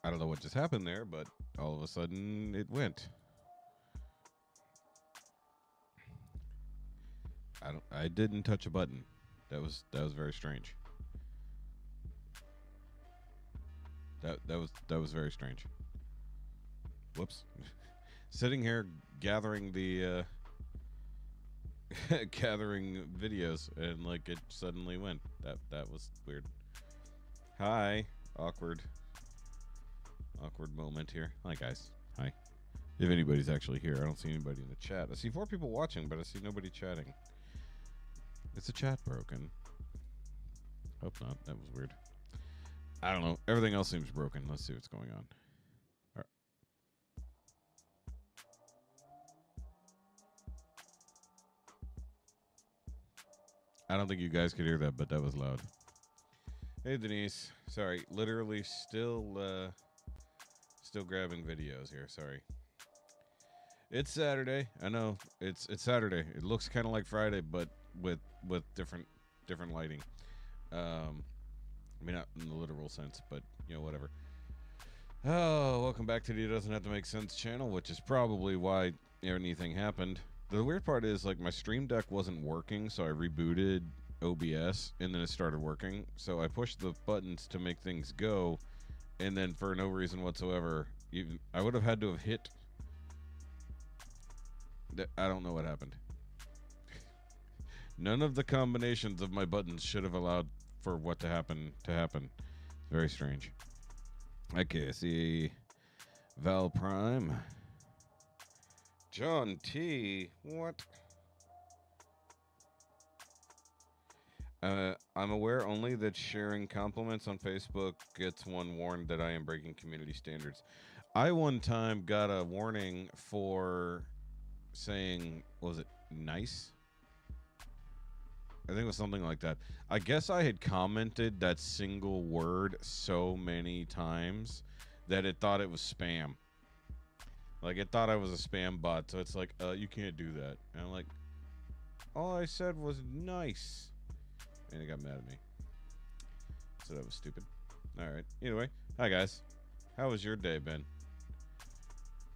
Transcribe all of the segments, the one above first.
I don't know what just happened there, but all of a sudden it went. I didn't touch a button. That was very strange. That was very strange. Whoops. Sitting here gathering the gathering videos, and like it suddenly went. That was weird. Hi. Awkward moment here. Hi guys. Hi. If anybody's actually here, I don't see anybody in the chat. I see 4 people watching, but I see nobody chatting. Is the chat broken? Hope not. That was weird. I don't know. Everything else seems broken. Let's see what's going on. All right. I don't think you guys could hear that, but that was loud. Hey Denise. Sorry. Literally still grabbing videos here. Sorry. It's Saturday. I know. It's Saturday. It looks kind of like Friday, but with different lighting. I mean, not in the literal sense, but you know, whatever. Oh, welcome back to the It Doesn't Have to Make Sense channel, which is probably why anything happened. The weird part is, like, my Stream Deck wasn't working, so I rebooted OBS, and then it started working. So I pushed the buttons to make things go, and then for no reason whatsoever, I would have had to have hit... I don't know what happened. None of the combinations of my buttons should have allowed for what to happen. Very strange. Okay, I see Val Prime. John T. What? I'm aware only that sharing compliments on Facebook gets one warned that I am breaking community standards. I one time got a warning for saying, what was it, nice? I think it was something like that. I guess I had commented that single word so many times that it thought it was spam. Like, it thought I was a spam bot, so it's like, you can't do that. And I'm like, all I said was nice. And it got mad at me. So that was stupid. Alright, anyway. Hi, guys. How was your day, Ben?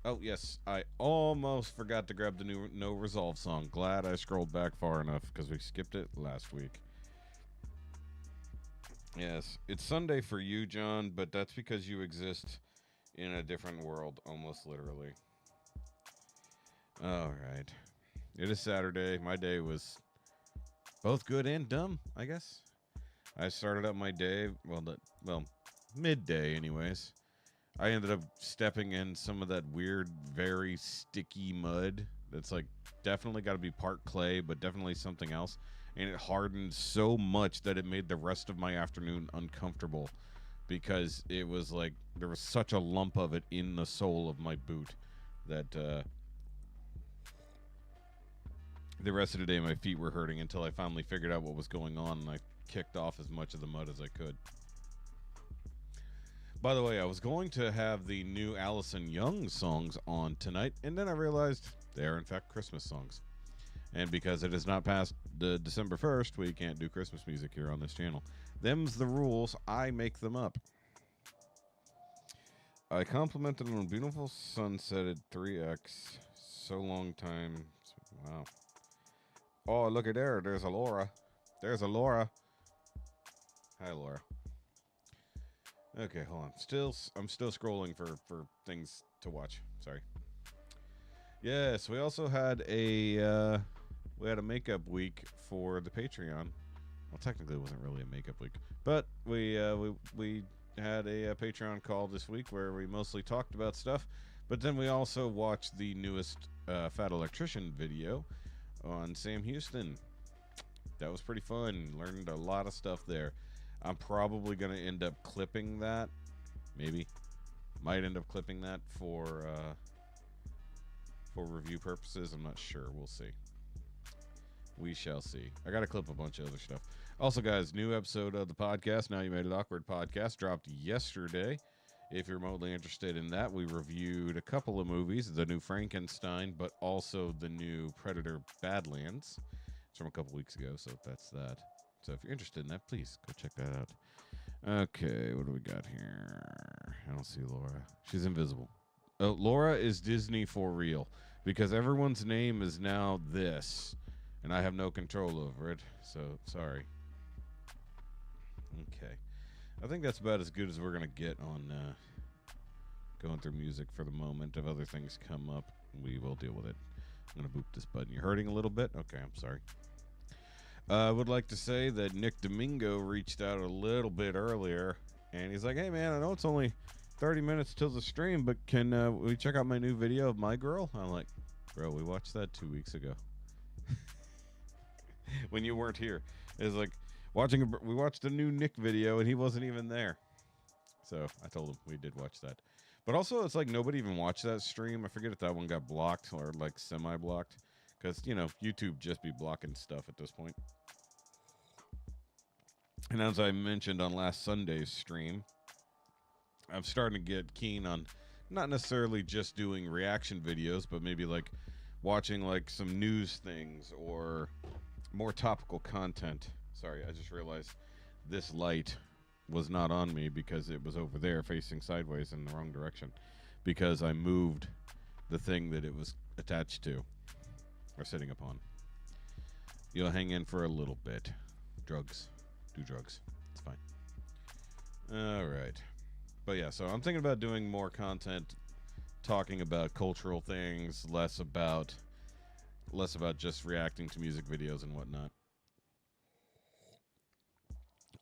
Oh, yes, I almost forgot to grab the new No Resolve song. Glad I scrolled back far enough, because we skipped it last week. Yes, it's Sunday for you, John, but that's because you exist in a different world, almost literally. Alright. It is Saturday. My day was both good and dumb, I guess. I started up my day, well, midday anyways. I ended up stepping in some of that weird, very sticky mud that's like definitely got to be part clay, but definitely something else. And it hardened so much that it made the rest of my afternoon uncomfortable because it was like there was such a lump of it in the sole of my boot that the rest of the day my feet were hurting until I finally figured out what was going on and I kicked off as much of the mud as I could. By the way, I was going to have the new Allison Young songs on tonight, and then I realized they are, in fact, Christmas songs. And because it is not past the December 1st, we can't do Christmas music here on this channel. Them's the rules. I make them up. I complimented on a beautiful sunset at 3x. So long time. Wow. Oh, look at there. There's a Laura. There's a Laura. Hi, Laura. Okay, hold on. I'm still scrolling for things to watch. Sorry. Yes, we also had a makeup week for the Patreon. Well, technically, it wasn't really a makeup week, but we had a Patreon call this week where we mostly talked about stuff. But then we also watched the newest Fat Electrician video on Sam Houston. That was pretty fun. Learned a lot of stuff there. I'm probably going to end up clipping that. Maybe. Might end up clipping that for review purposes. I'm not sure. We'll see. We shall see. I got to clip a bunch of other stuff. Also, guys, new episode of the podcast, Now You Made It Awkward podcast, dropped yesterday. If you're remotely interested in that, we reviewed a couple of movies. The new Frankenstein, but also the new Predator Badlands. It's from a couple weeks ago, so that's that. So if you're interested in that, please go check that out. Okay, what do we got here? I don't see Laura. She's invisible. Oh, Laura is Disney for real because everyone's name is now this, and I have no control over it. So sorry. Okay, I think that's about as good as we're gonna get on going through music for the moment. If other things come up, we will deal with it. I'm gonna boop this button. You're hurting a little bit. Okay, I'm sorry. I would like to say that Nick Domingo reached out a little bit earlier, and he's like, "Hey man, I know it's only 30 minutes till the stream, but can we check out my new video of my girl?" I'm like, "Bro, we watched that 2 weeks ago when you weren't here." It's like we watched a new Nick video, and he wasn't even there. So I told him we did watch that. But also, it's like nobody even watched that stream. I forget if that one got blocked or like semi-blocked. Because, YouTube just be blocking stuff at this point. And as I mentioned on last Sunday's stream, I'm starting to get keen on not necessarily just doing reaction videos, but maybe like watching like some news things or more topical content. Sorry, I just realized this light was not on me because it was over there facing sideways in the wrong direction because I moved the thing that it was attached to. Or sitting upon. You'll hang in for a little bit. Drugs. Do drugs. It's fine. Alright. But yeah, so I'm thinking about doing more content talking about cultural things, less about just reacting to music videos and whatnot.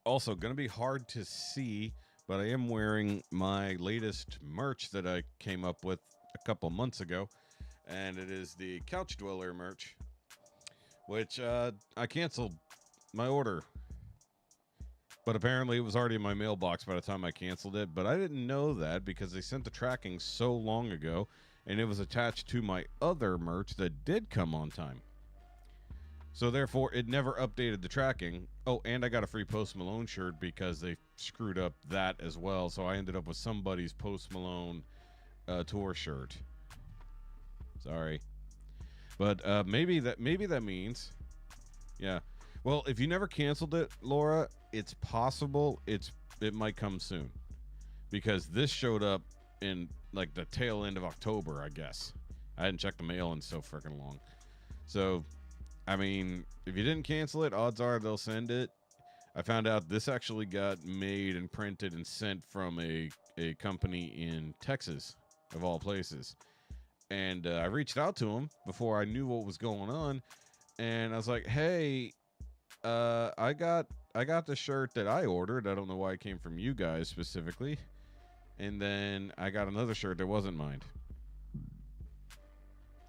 Also, gonna be hard to see, but I am wearing my latest merch that I came up with a couple months ago. And it is the Couch Dweller merch, which I canceled my order. But apparently it was already in my mailbox by the time I canceled it. But I didn't know that because they sent the tracking so long ago, and it was attached to my other merch that did come on time. So therefore, it never updated the tracking. Oh, and I got a free Post Malone shirt because they screwed up that as well. So I ended up with somebody's Post Malone tour shirt. Sorry, but maybe that means, yeah. Well, if you never canceled it, Laura, it's possible it might come soon, because this showed up in like the tail end of October, I guess. I hadn't checked the mail in so freaking long. So, I mean, if you didn't cancel it, odds are they'll send it. I found out this actually got made and printed and sent from a company in Texas, of all places. And I reached out to him before I knew what was going on, and I was like, "Hey, I got the shirt that I ordered. I don't know why it came from you guys specifically, and then I got another shirt that wasn't mine."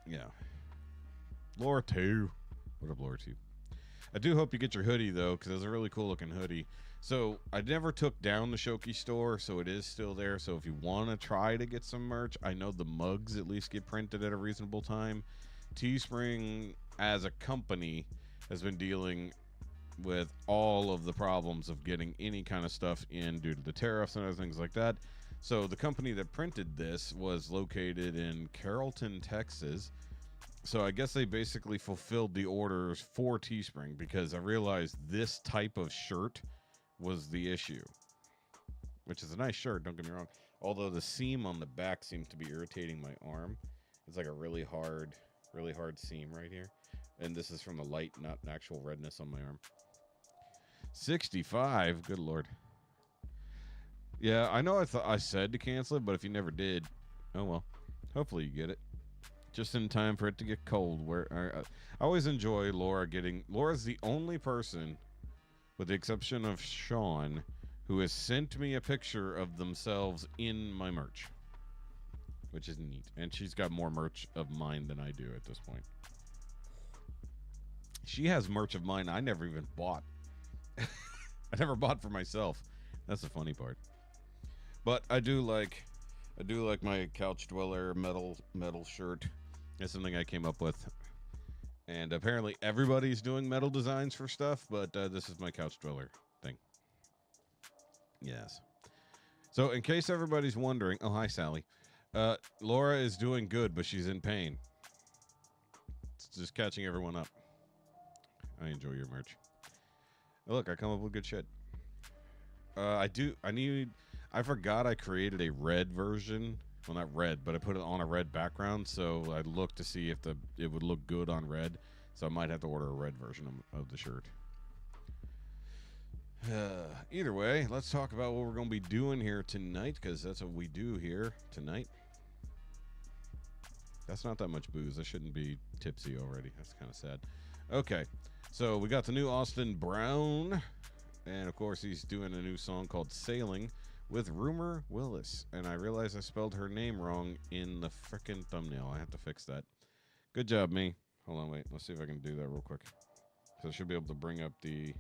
Yeah, Laura 2. What up, Laura 2? I do hope you get your hoodie though, because it's a really cool looking hoodie. So I never took down the Shoki store, so it is still there. So if you want to try to get some merch, I know the mugs at least get printed at a reasonable time. Teespring, as a company, has been dealing with all of the problems of getting any kind of stuff in due to the tariffs and other things like that. So the company that printed this was located in Carrollton, Texas. So I guess they basically fulfilled the orders for Teespring, because I realized this type of shirt was the issue, which is a nice shirt, don't get me wrong, although the seam on the back seems to be irritating my arm. It's like a really hard seam right here, and this is from the light, not actual redness on my arm. 65, good lord. Yeah, I know I said to cancel it, but if you never did, oh well, hopefully you get it just in time for it to get cold. Where I always enjoy Laura's the only person, with the exception of Sean, who has sent me a picture of themselves in my merch, which is neat. And she's got more merch of mine than I do at this point. She has merch of mine I never even bought. I never bought for myself. That's the funny part. But I do like my Couch Dweller metal shirt. It's something I came up with. And apparently everybody's doing metal designs for stuff, but this is my Couch Dweller thing. Yes. So in case everybody's wondering, oh, hi, Sally. Laura is doing good, but she's in pain. It's just catching everyone up. I enjoy your merch. Oh, look, I come up with good shit. I I forgot I created a red version. Well, not red, but I put it on a red background, so I looked to see if it would look good on red. So I might have to order a red version of the shirt. Either way, let's talk about what we're going to be doing here tonight, because that's what we do here tonight. That's not that much booze. I shouldn't be tipsy already. That's kind of sad. Okay, so we got the new Austin Brown, and of course he's doing a new song called Sailing with Rumor Willis. And I realized I spelled her name wrong in the frickin' thumbnail. I have to fix that. Good job, me. Hold on, wait. Let's see if I can do that real quick. So I should be able to bring up the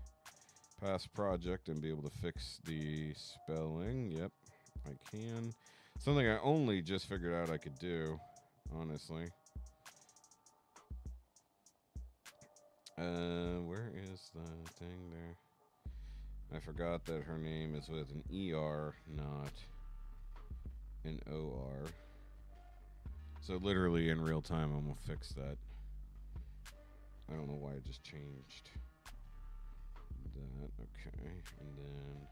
past project and be able to fix the spelling. Yep, I can. Something I only just figured out I could do, honestly. Where is the thing there? I forgot that her name is with an ER, not an OR. So literally in real time, I'm gonna fix that. I don't know why it just changed that. Okay, and then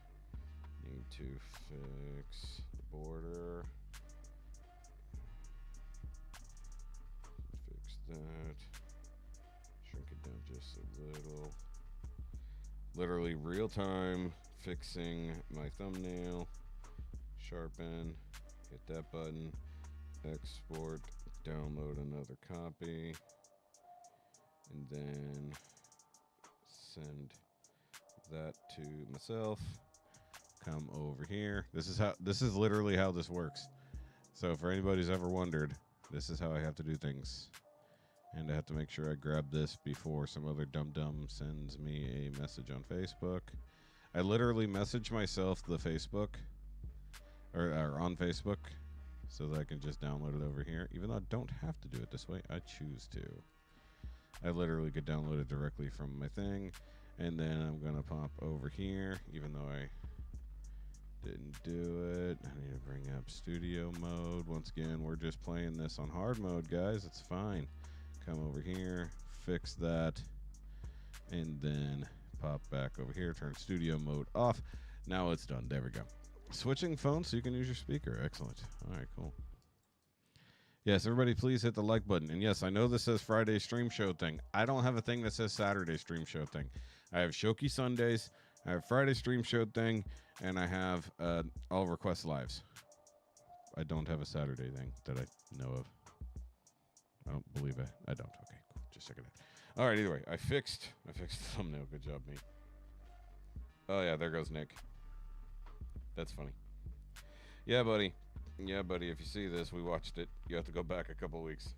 need to fix the border. Fix that. Shrink it down just a little. Literally real time fixing my thumbnail. Sharpen. Hit that button. Export. Download another copy. And then send that to myself. Come over here. This is literally how this works. So for anybody who's ever wondered, this is how I have to do things. And I have to make sure I grab this before some other dum-dum sends me a message on Facebook. I literally message myself the Facebook, or on Facebook, so that I can just download it over here. Even though I don't have to do it this way, I choose to. I literally could download it directly from my thing. And then I'm going to pop over here, even though I didn't do it. I need to bring up studio mode. Once again, we're just playing this on hard mode, guys. It's fine. Come over here, fix that, and then pop back over here, turn studio mode off. Now it's done. There we go. Switching phones so you can use your speaker. Excellent. All right, cool. Yes, everybody please hit the like button. And yes, I know this says Friday stream show thing. I don't have a thing that says Saturday stream show thing. I have Shoki Sundays, I have Friday stream show thing, and I have all request lives. I don't have a Saturday thing that I know of. I don't believe it. I don't. Okay, cool. Just checking it. All right, either way, I fixed the thumbnail. Good job, mate. Oh, yeah, there goes Nick. That's funny. Yeah, buddy. Yeah, buddy, if you see this, we watched it. You have to go back a couple weeks.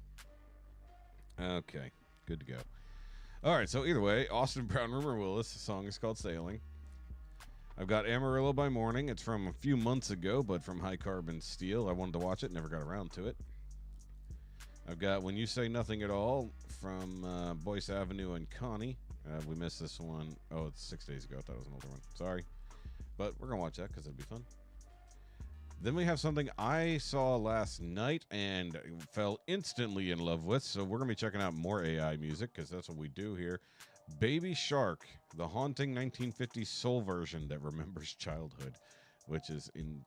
Okay, good to go. All right, so either way, Austin Brown, Rumor Willis. The song is called Sailing. I've got Amarillo by Morning. It's from a few months ago, but from High Carbon Steel. I wanted to watch it, never got around to it. I've got When You Say Nothing at All from Boyce Avenue and Connie. We missed this one. Oh, it's 6 days ago. I thought it was an older one. Sorry. But we're going to watch that because it'll be fun. Then we have something I saw last night and fell instantly in love with. So we're going to be checking out more AI music because that's what we do here. Baby Shark, the haunting 1950s soul version that remembers childhood,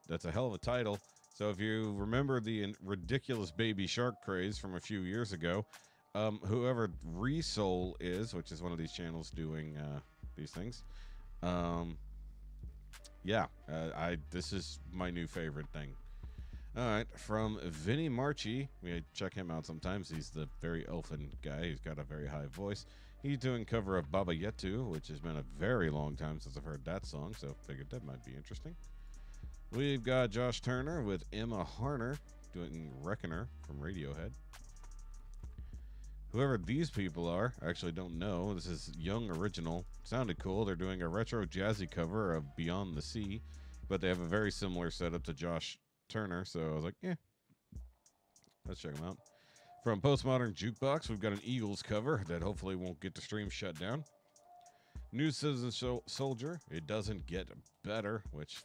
that's a hell of a title. So if you remember the ridiculous Baby Shark craze from a few years ago, whoever Resoul is, which is one of these channels doing these things, this is my new favorite thing. All right, from Vinny Marchi, we check him out sometimes. He's the very elfin guy. He's got a very high voice. He's doing cover of Baba Yetu, which has been a very long time since I've heard that song, so figured that might be interesting. We've got Josh Turner with Emma Harner doing Reckoner from Radiohead. Whoever these people are, I actually don't know. This is Young Original. Sounded cool. They're doing a retro jazzy cover of Beyond the Sea, but they have a very similar setup to Josh Turner, so I was like, let's check them out. From Postmodern Jukebox, we've got an Eagles cover that hopefully won't get the stream shut down. New Citizen Soldier, It Doesn't Get Better, which...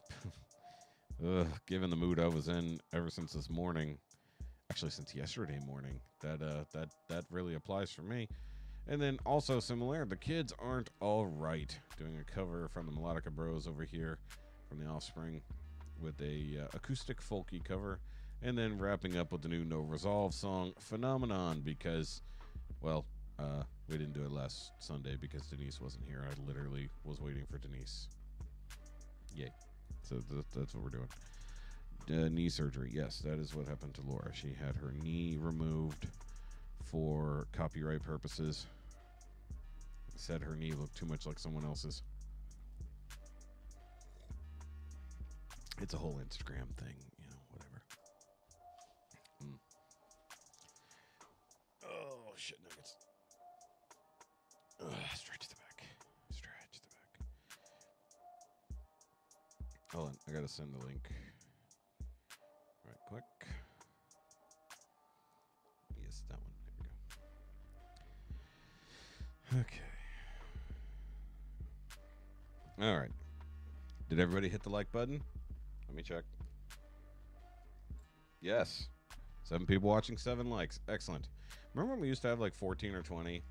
given the mood I was in ever since this morning, actually since yesterday morning, that really applies for me. And then also similar, The Kids Aren't All Right, doing a cover from the Melodica Bros over here from The Offspring. with a acoustic folky cover, and then wrapping up with the new No Resolve song Phenomenon, because, well, we didn't do it last Sunday because Denise wasn't here. I literally was waiting for Denise. Yay. So that's what we're doing. Knee surgery. Yes, that is what happened to Laura. She had her knee removed for copyright purposes. Said her knee looked too much like someone else's. It's a whole Instagram thing, whatever. Oh, shit nuggets. Stretch the back. Stretch the back. Hold on, I gotta send the link. Right quick. Yes, that one. There we go. Okay. All right. Did everybody hit the like button? Let me check. Yes. 7 people watching, 7 likes. Excellent. Remember when we used to have like 14 or 20?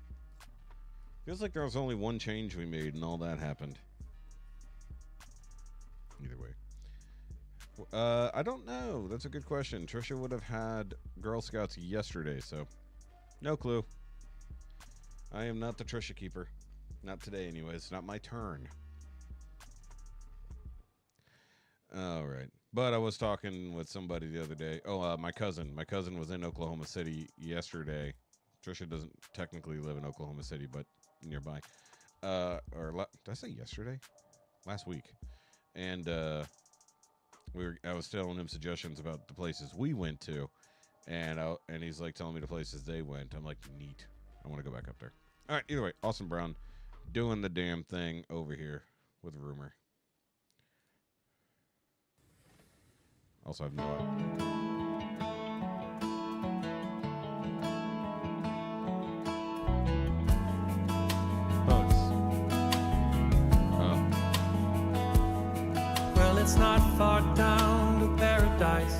Feels like there was only one change we made and all that happened. Either way. I don't know. That's a good question. Trisha would have had Girl Scouts yesterday, so no clue. I am not the Trisha keeper. Not today, anyways. It's not my turn. All right. But I was talking with somebody the other day. Oh, my cousin. My cousin was in Oklahoma City yesterday. Trisha doesn't technically live in Oklahoma City, but nearby. Did I say yesterday? Last week. And I was telling him suggestions about the places we went to, and he's like telling me the places they went. I'm like, neat. I want to go back up there. All right. Either way, Austin Brown doing the damn thing over here with Rumor. Also, I have no idea. Bugs. Oh. Well, it's not far down to paradise.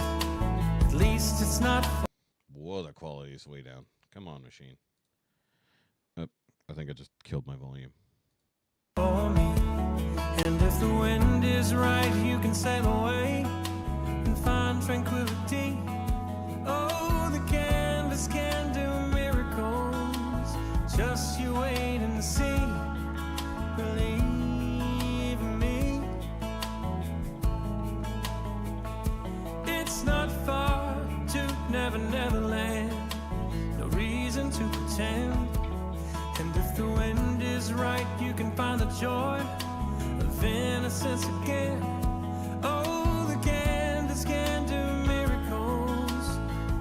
At least it's not far. Whoa, the quality is way down. Come on, machine. I think I just killed my volume. For me. And if the wind is right, you can sail away and find tranquility. Oh, the canvas can do miracles. Just you wait and see. Believe me. It's not far to Neverland. No reason to pretend. And if the wind is right, you can find the joy of innocence again. Oh, the canvas can do miracles.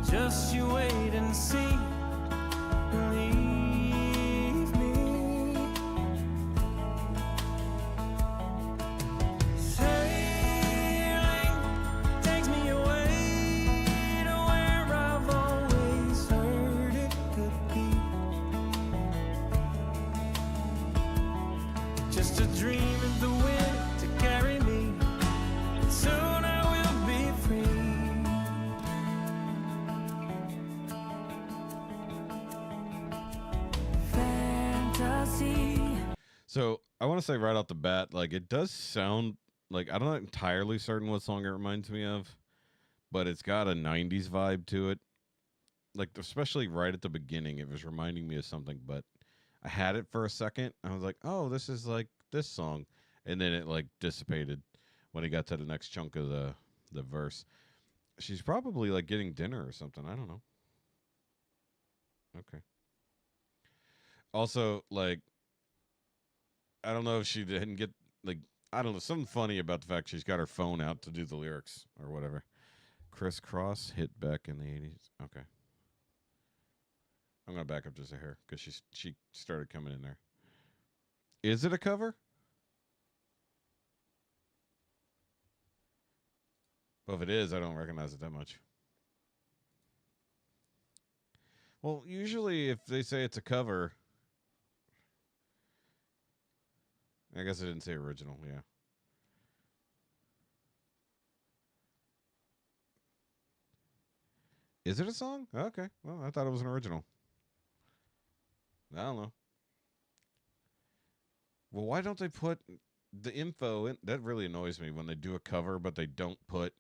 Just you wait and see. Believe me. Sailing takes me away to where I've always heard it could be. Just a dream of the wind to carry me. Soon I will be free. Fantasy. So I want to say right off the bat, like it does sound like I'm not entirely certain what song it reminds me of, but it's got a 90s vibe to it. Like especially right at the beginning, it was reminding me of something, but I had it for a second. I was like, oh, this is like this song. And then it like dissipated when it got to the next chunk of the verse. She's probably like getting dinner or something. I don't know. Okay. Also, like, I don't know if she didn't get, like, I don't know, something funny about the fact she's got her phone out to do the lyrics or whatever. Crisscross hit back in the 80s. Okay. I'm going to back up just a hair because she started coming in there. Is it a cover? Well, if it is, I don't recognize it that much. Well, usually if they say it's a cover, I guess I didn't say original, yeah. Is it a song? Okay. Well, I thought it was an original. I don't know. Well, why don't they put the info that really annoys me when they do a cover but they don't put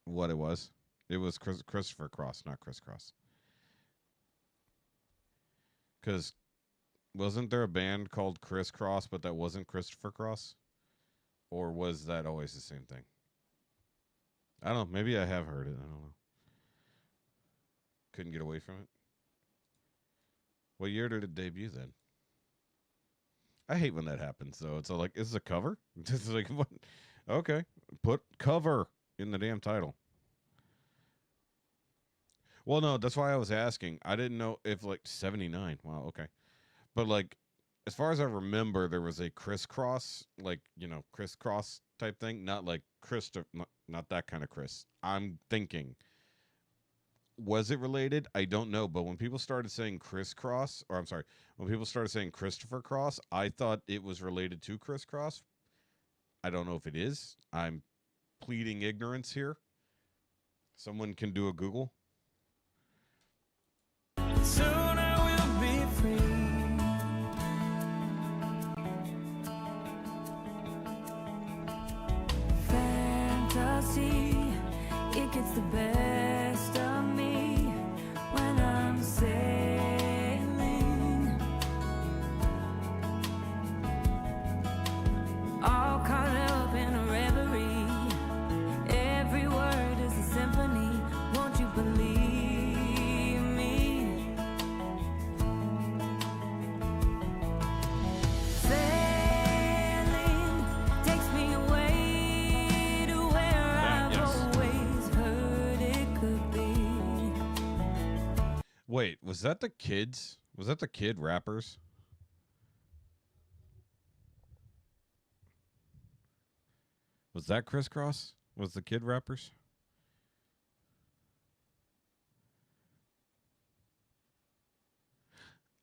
what it was. It was Christopher Cross, not Chris Cross. Because wasn't there a band called Criss Cross, but that wasn't Christopher Cross? Or was that always the same thing? I don't know. Maybe I have heard it. I don't know. Couldn't get away from it. What year did it debut then? I hate when that happens, though. It's like, is this a cover? It's like, what? Okay. Put cover in the damn title. Well, no, that's why I was asking. I didn't know if, like, 79. Wow, okay. But, like, as far as I remember, there was a crisscross, like, crisscross type thing. Not like not that kind of Chris. I'm thinking, was it related? I don't know. But when people started saying crisscross, or I'm sorry, when people started saying Christopher Cross, I thought it was related to crisscross. I don't know if it is. I'm pleading ignorance here. Someone can do a Google. Soon I will be free. Fantasy, it gets the best of me when I'm sailing, all caught up in a reverie. Every word is a symphony. Won't you believe me? Sailing takes me away to where I've always heard it could be. Wait, was that the kids? Was that the kid rappers? Was that Crisscross? Was the kid rappers?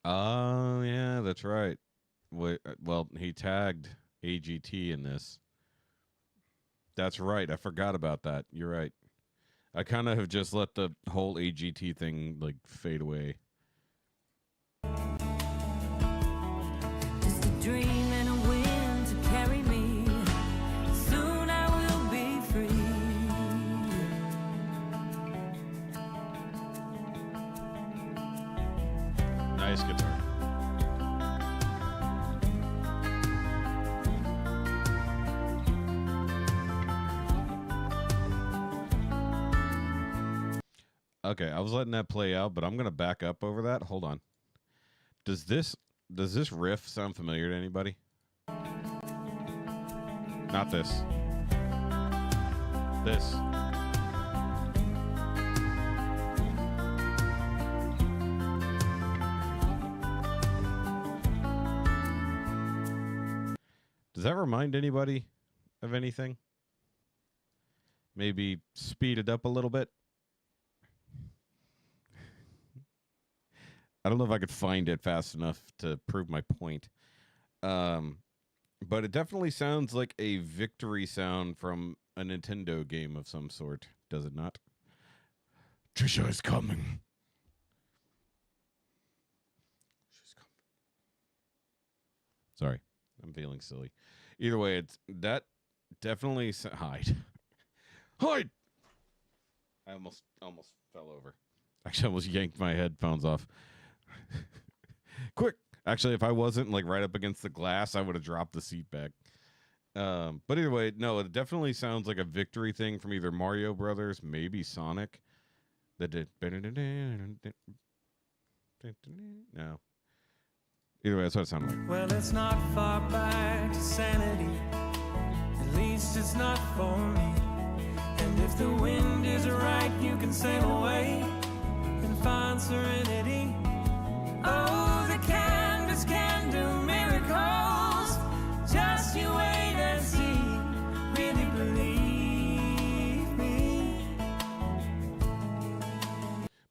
Oh, yeah, that's right. Wait, well, he tagged AGT in this. That's right. I forgot about that. You're right. I kind of have just let the whole AGT thing like fade away. Just a dream and a wind to carry me. Soon I will be free. Nice guitar. Okay, I was letting that play out, but I'm gonna back up over that. Hold on. Does this riff sound familiar to anybody? Not this. This. Does that remind anybody of anything? Maybe speed it up a little bit? I don't know if I could find it fast enough to prove my point. But it definitely sounds like a victory sound from a Nintendo game of some sort, does it not? Trisha is coming. She's coming. Sorry, I'm feeling silly. Either way, it's that definitely hide. Hide. I almost fell over. Actually, I almost yanked my headphones off. Quick. Actually, if I wasn't like right up against the glass, I would have dropped the seat back. But either way, no, it definitely sounds like a victory thing from either Mario Brothers, maybe Sonic. That did. No. Either way, that's what it sounded like. Well, it's not far back to sanity. At least it's not for me. And if the wind is right, you can sail away and find serenity. Oh, the canvas can do miracles. Just you wait and see. Really believe me.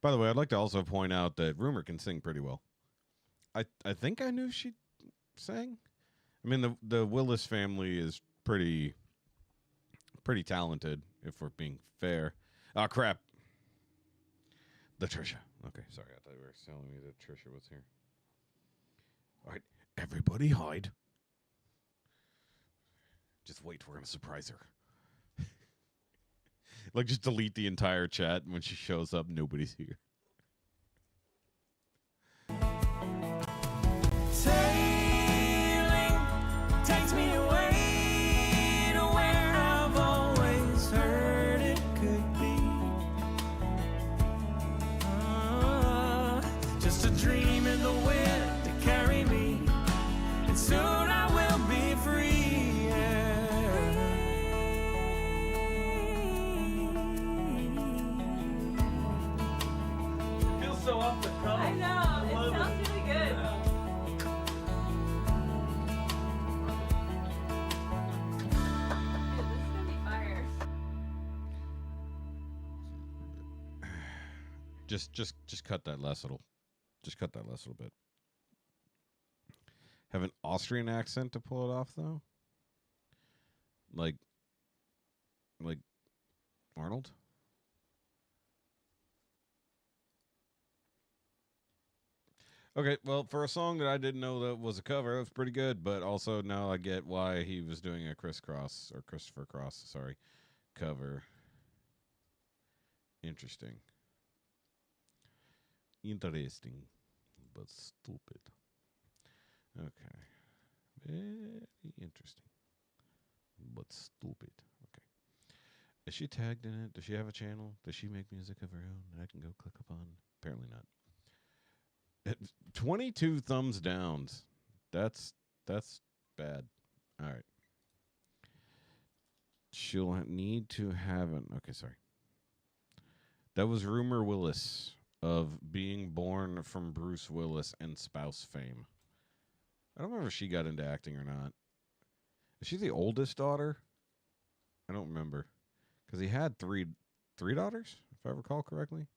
By the way, I'd like to also point out that Rumor can sing pretty well. I think I knew she sang. I mean, the Willis family is pretty talented, if we're being fair. Oh, crap. The Trisha. Okay, sorry. I thought you were telling me that Trisha was here. All right, everybody hide. wait, we're going to surprise her. Like, just delete the entire chat, and when she shows up, nobody's here. Sailing takes me away to where I've always heard it could be. Just a dream in the wind to carry me, and soon I will be free. Feels so off the cuff. I know, it sounds really good. Dude, this is gonna be fire. Just cut that last little. Just cut that last little bit. Have an Austrian accent to pull it off, though. Like Arnold. Okay, well, for a song that I didn't know that was a cover, it was pretty good. But also now I get why he was doing a Christopher Cross, sorry, cover. Interesting, but stupid. Okay, very interesting, but stupid. Okay, is she tagged in it? Does she have a channel? Does she make music of her own that I can go click upon? Apparently not. 22 thumbs downs. That's bad. All right. She'll need to have an... Okay, sorry. That was Rumor Willis of being born from Bruce Willis and Spouse fame. I don't remember if she got into acting or not. Is she the oldest daughter? I don't remember. Because he had three daughters, if I recall correctly.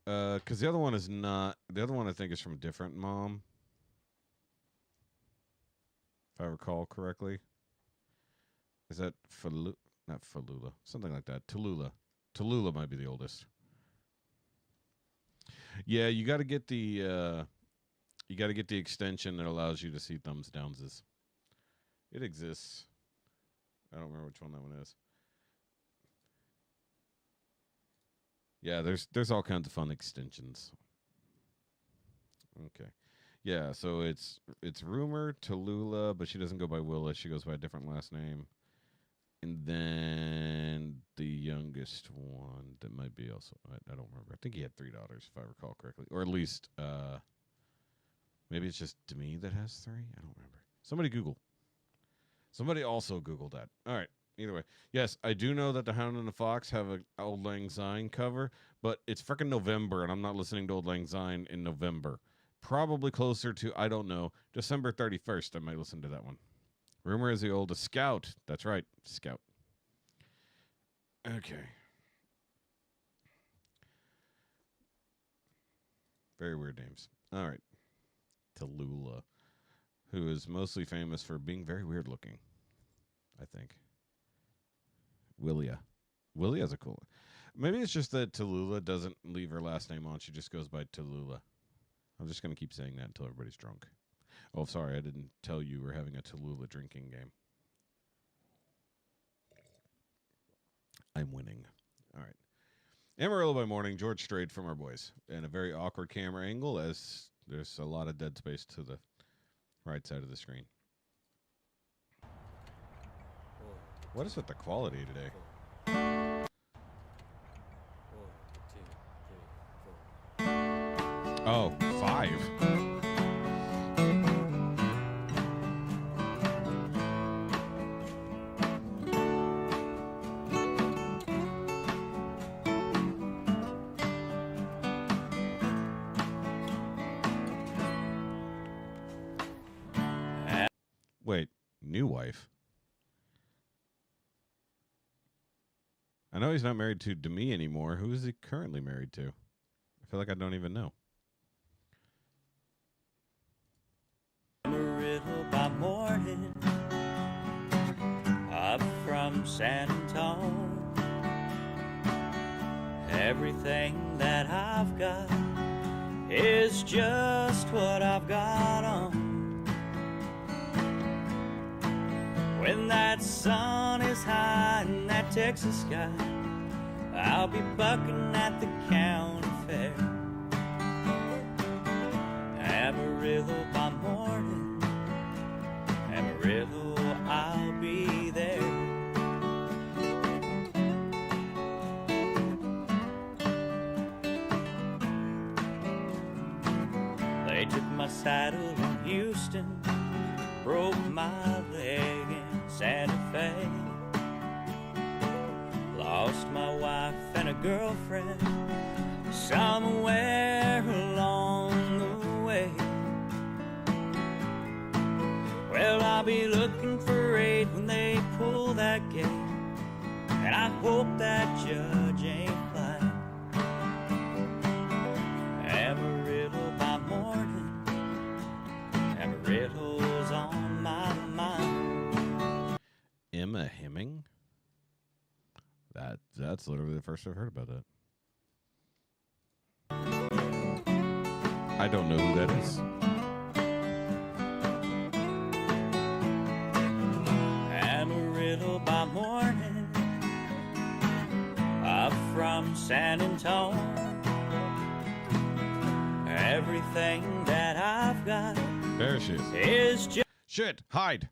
Because the other one is not... The other one, I think, is from a different mom. If I recall correctly. Is that not Falula? Something like that. Tallulah. Tallulah might be the oldest. Yeah, you got to get the... you got to get the extension that allows you to see thumbs downs. It exists. I don't remember which one that one is. Yeah, there's all kinds of fun extensions. Okay. Yeah, so it's Rumor, Tallulah, but she doesn't go by Willis. She goes by a different last name. And then the youngest one that might be also... I don't remember. I think he had 3 daughters, if I recall correctly. Or at least... maybe it's just Demi that has 3? I don't remember. Somebody Google. Somebody also Googled that. All right. Either way. Yes, I do know that the Hound and the Fox have an Old Lang Syne cover, but it's freaking November, and I'm not listening to Old Lang Syne in November. Probably closer to, I don't know, December 31st, I might listen to that one. Rumor is the oldest. Scout. That's right. Scout. Okay. Very weird names. All right. Tallulah, who is mostly famous for being very weird looking, I think. Willia has a cool... Maybe it's just that Tallulah doesn't leave her last name on. She just goes by Tallulah. I'm just going to keep saying that until everybody's drunk. Oh, sorry, I didn't tell you we're having a Tallulah drinking game. I'm winning. All right. Amarillo by morning, George Strait from our boys. And a very awkward camera angle as there's a lot of dead space to the right side of the screen. What is with the quality today? 1, 2, 3, 4. Oh, 5. Wait, new wife? I know he's not married to Demi anymore. Who is he currently married to? I feel like I don't even know. Amarillo by morning, up from San Antonio. Everything that I've got is just what I've got on. that sun is high in that Texas sky, I'll be bucking at the county fair. Amarillo by morning, Amarillo, I'll be there. They took my saddle in Houston, broke my leg in Santa Fe, lost my wife and a girlfriend somewhere along the way. Well, I'll be looking for raid when they pull that gate, and I hope that judge ain't lying. Amarillo by morning, Amarillo's on my mind. Emma Hemming? That's literally the first I've heard about that. I don't know who that is. Amarillo by morning, up from San Antonio. Everything that I've got There she is. is just Shit, hide.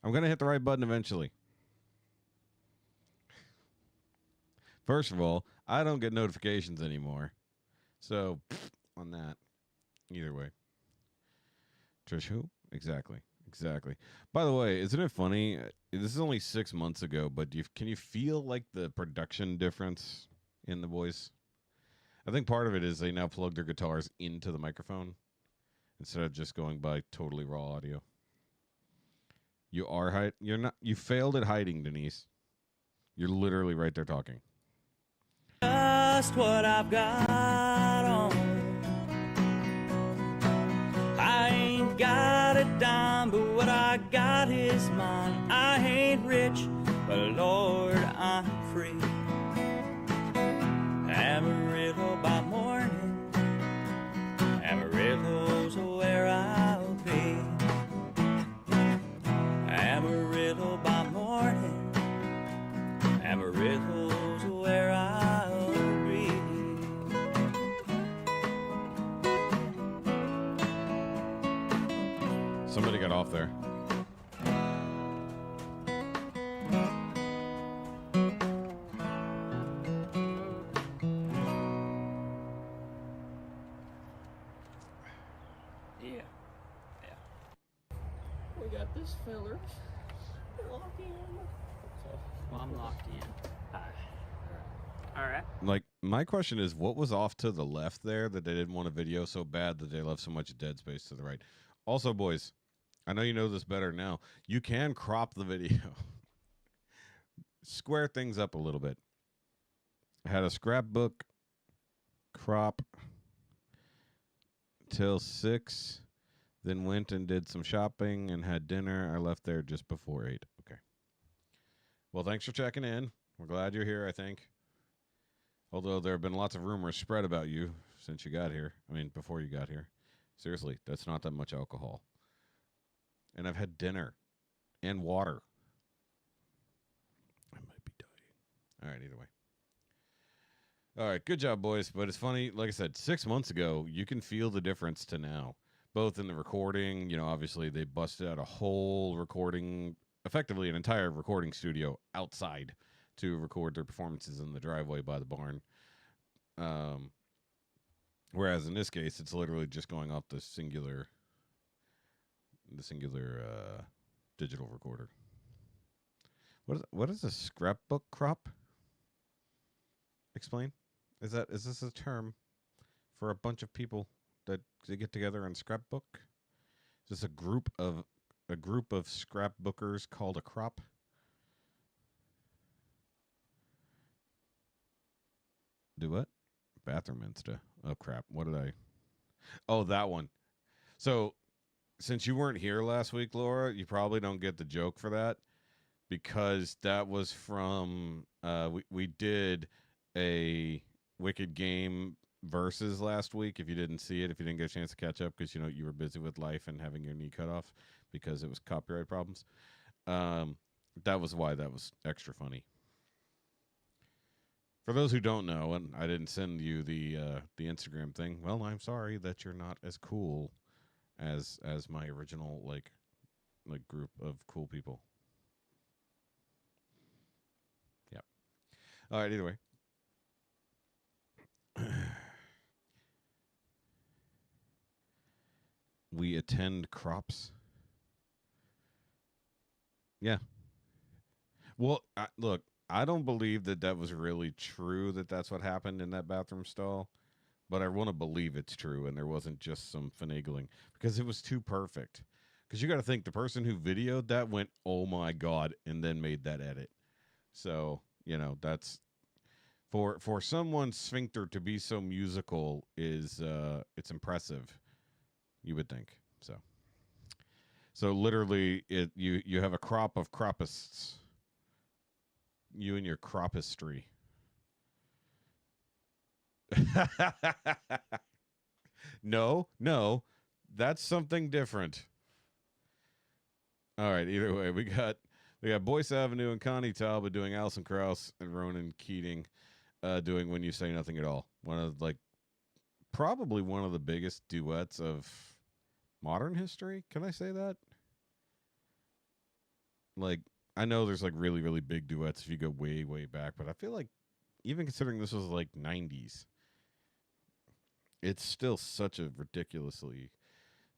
I'm going to hit the right button eventually. First of all, I don't get notifications anymore. So, on that. Either way. Trish who? Exactly. By the way, isn't it funny? This is only 6 months ago, but can you feel like the production difference in the voice? I think part of it is they now plug their guitars into the microphone instead of just going by totally raw audio. You're not. You failed at hiding, Denise. You're literally right there talking. just what I've got on. I ain't got a dime, but what I got is mine. I ain't rich, but Lord, I'm free. Amarillo by morning, Amarillo's where I'll be. Amarillo by morning, Amarillo's where I'll be. Somebody got off there. Yeah. We got this filler. Lock in. Well, I'm locked in. All right. Like, my question is, what was off to the left there that they didn't want a video so bad that they left so much dead space to the right? Also, boys, I know you know this better now. You can crop the video. Square things up a little bit. I had a scrapbook crop till 6, then went and did some shopping and had dinner. I left there just before 8. Okay. Well, thanks for checking in. We're glad you're here, I think. Although there have been lots of rumors spread about you since you got here. I mean, before you got here. Seriously, that's not that much alcohol. And I've had dinner and water. I might be dying. All right, either way. All right, good job, boys. But it's funny, like I said, 6 months ago, you can feel the difference to now. Both in the recording, you know, obviously they busted out a whole recording, effectively an entire recording studio outside to record their performances in the driveway by the barn. Whereas in this case, it's literally just going off the singular digital recorder. What is a scrapbook crop? Explain. Is this a term for a bunch of people that they get together and scrapbook? Is this a group of scrapbookers called a crop? Do what? Bathroom Insta. Oh crap. What did I? Oh, that one. So, since you weren't here last week, Laura, you probably don't get the joke for that because that was from we did a Wicked Game versus last week. If you didn't see it, if you didn't get a chance to catch up because you were busy with life and having your knee cut off because it was copyright problems. That was why that was extra funny. For those who don't know, and I didn't send you the Instagram thing, well, I'm sorry that you're not as cool as my original like group of cool people. Yep. All right. Either way. We attend crops. Yeah. Well, look, I don't believe that was really true, that that's what happened in that bathroom stall. But I want to believe it's true and there wasn't just some finagling because it was too perfect. Because you got to think the person who videoed that went, oh my God, and then made that edit. So, that's for someone's sphincter to be so musical is it's impressive. You would think so. So literally, you have a crop of croppists. You and your cropistry. No, that's something different. All right. Either way, we got Boyce Avenue and Connie Talbot doing Alison Krauss and Ronan Keating doing When You Say Nothing at All. Probably one of the biggest duets of modern history. Can I say that? I know there's really, really big duets if you go way, way back, but I feel like even considering this was 90s, it's still such a ridiculously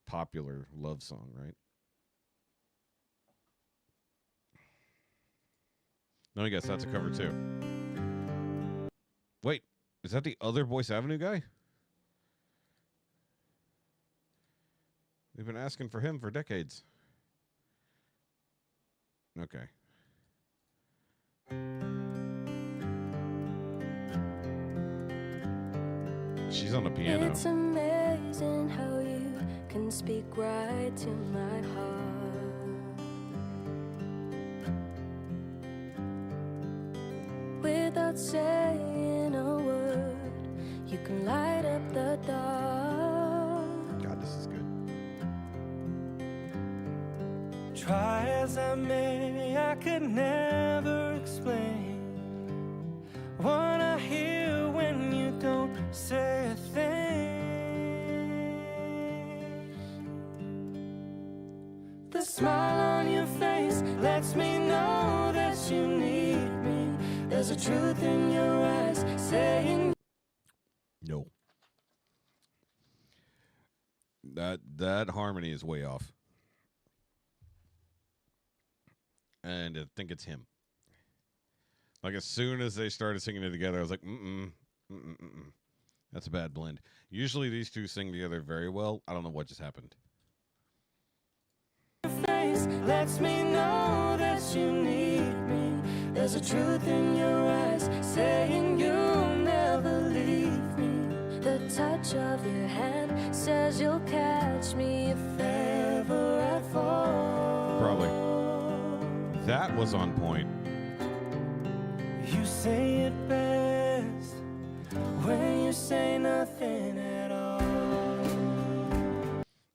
popular love song, right? No, I guess that's a cover too. Wait, is that the other Boyce Avenue guy? We've been asking for him for decades. Okay. She's on the piano. It's amazing how you can speak right to my heart without saying a word. You can light up the dark. God, this is good. Try as I may, I could never explain what I hear when you don't say a thing. The smile on your face lets me know that you need me. There's a truth in your eyes saying no. That harmony is way off. And I think it's him. As soon as they started singing it together, I was like, that's a bad blend. Usually these two sing together very well. I don't know what just happened. Face lets me know that you need me. There's a truth in your eyes saying you'll never leave me. The touch of your hand says you'll catch me if ever I fall. Probably. That was on point. You say it best when you say nothing at all.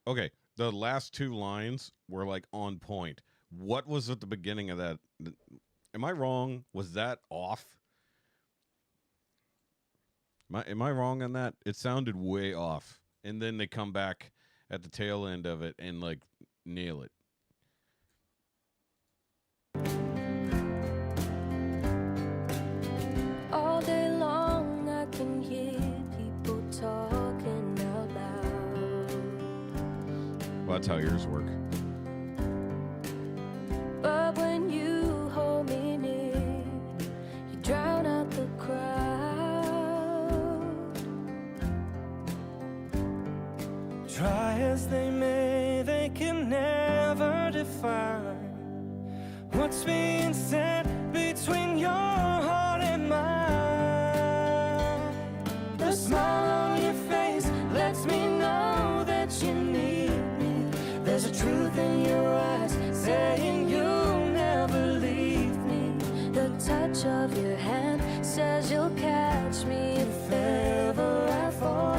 Okay, the last two lines were on point. What was at the beginning of that? Am I wrong? Was that off? Am I wrong on that? It sounded way off. And then they come back at the tail end of it and nail it. All day long I can hear people talking out loud. Well, that's how yours work. But when you hold me There's a truth in your eyes saying you'll never leave me. The touch of your hand says you'll catch me if ever I fall.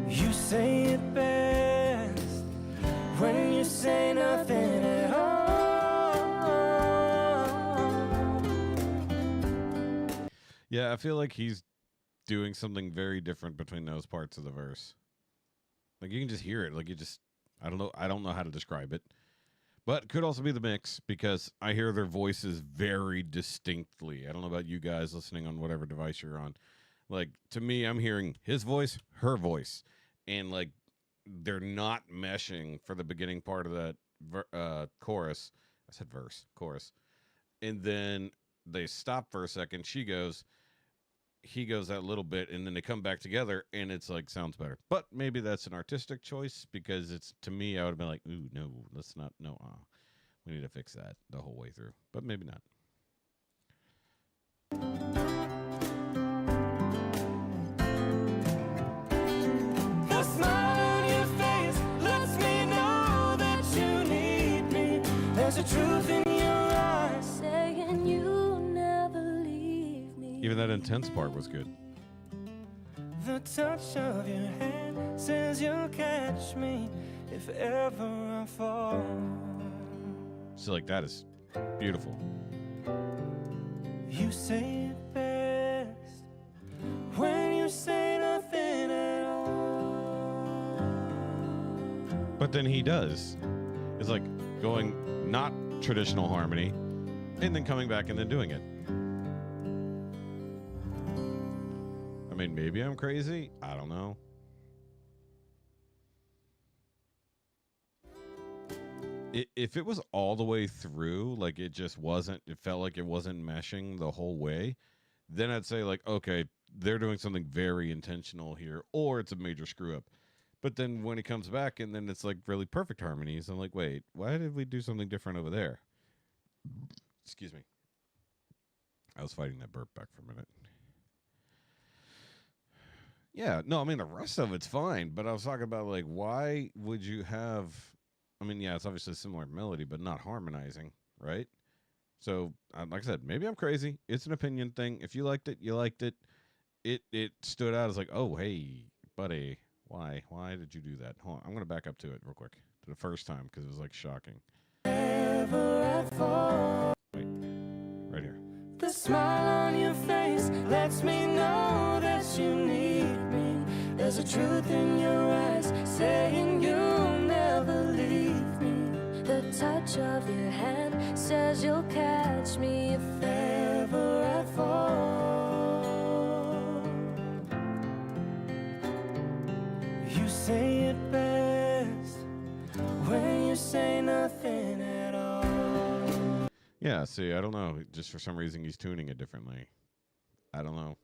You say it best when you say nothing at all. Yeah, I feel like he's doing something very different between those parts of the verse. Like you can just hear it. Like you just, I don't know how to describe it. But it could also be the mix because I hear their voices very distinctly. I don't know about you guys listening on whatever device you're on. Like to me, I'm hearing his voice, her voice, and like they're not meshing for the beginning part of that chorus. I said verse, chorus. And then they stop for a second. He goes that little bit, and then they come back together, and it's like sounds better. But maybe that's an artistic choice because it's to me, I would have been like, ooh, no, let's not. No, we need to fix that the whole way through. But maybe not. The smile on your face lets me know that you need me. There's a truth in your eyes Saying you'll never leave me. Even that intense part was good. The touch of your hand says you'll catch me if ever I fall. So like that is beautiful. You say it best when you say nothing at all. But then he does. It's like going not traditional harmony and then coming back and then doing it. I mean, maybe I'm crazy. I don't know. If it was all the way through, like it just wasn't, it felt like it wasn't meshing the whole way, then I'd say like, okay, they're doing something very intentional here, or it's a major screw up. But then when it comes back and then it's like really perfect harmonies, I'm like, wait, why did we do something different over there? Excuse me. I was fighting that burp back for a minute. Yeah, no, I mean, the rest of it's fine, but I was talking about, like, why would you have, I mean, yeah, it's obviously a similar melody, but not harmonizing, right? So, like I said, maybe I'm crazy. It's an opinion thing. If you liked it, you liked it. It stood out as like, oh, hey, buddy, why? Why did you do that? Hold on, I'm going to back up to it real quick, to the first time, because it was, like, shocking. Wait, right here. The smile on your face lets me know that you need me. There's a truth in your eyes saying you'll never leave me. The touch of your hand says you'll catch me if ever I fall. You say it best when you say nothing at all. Yeah, see, I don't know. Just for some reason, he's tuning it differently. I don't know.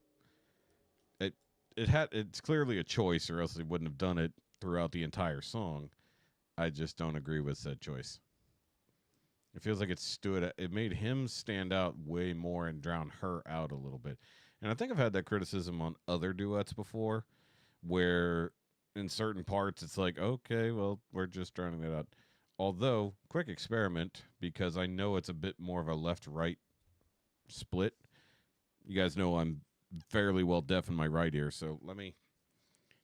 It's clearly a choice, or else he wouldn't have done it throughout the entire song. I just don't agree with said choice. It feels like it made him stand out way more and drown her out a little bit. And I think I've had that criticism on other duets before, where in certain parts it's like, okay, well, we're just drowning that out. Although, quick experiment, because I know it's a bit more of a left-right split. You guys know I'm fairly well deaf in my right ear, so let me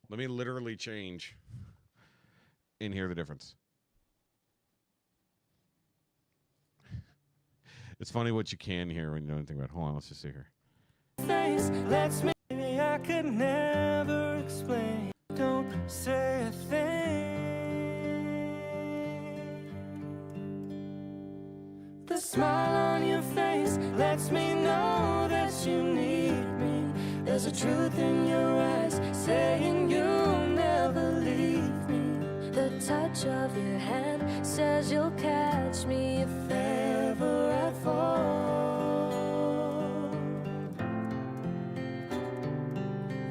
literally change and hear the difference. It's funny what you can hear when you know anything about. Hold on, let's just see here. Face lets me, I could never explain. Don't say a thing. The smile on your face lets me know that you need me. There's a truth in your eyes saying you'll never leave me. The touch of your hand says you'll catch me if ever I fall.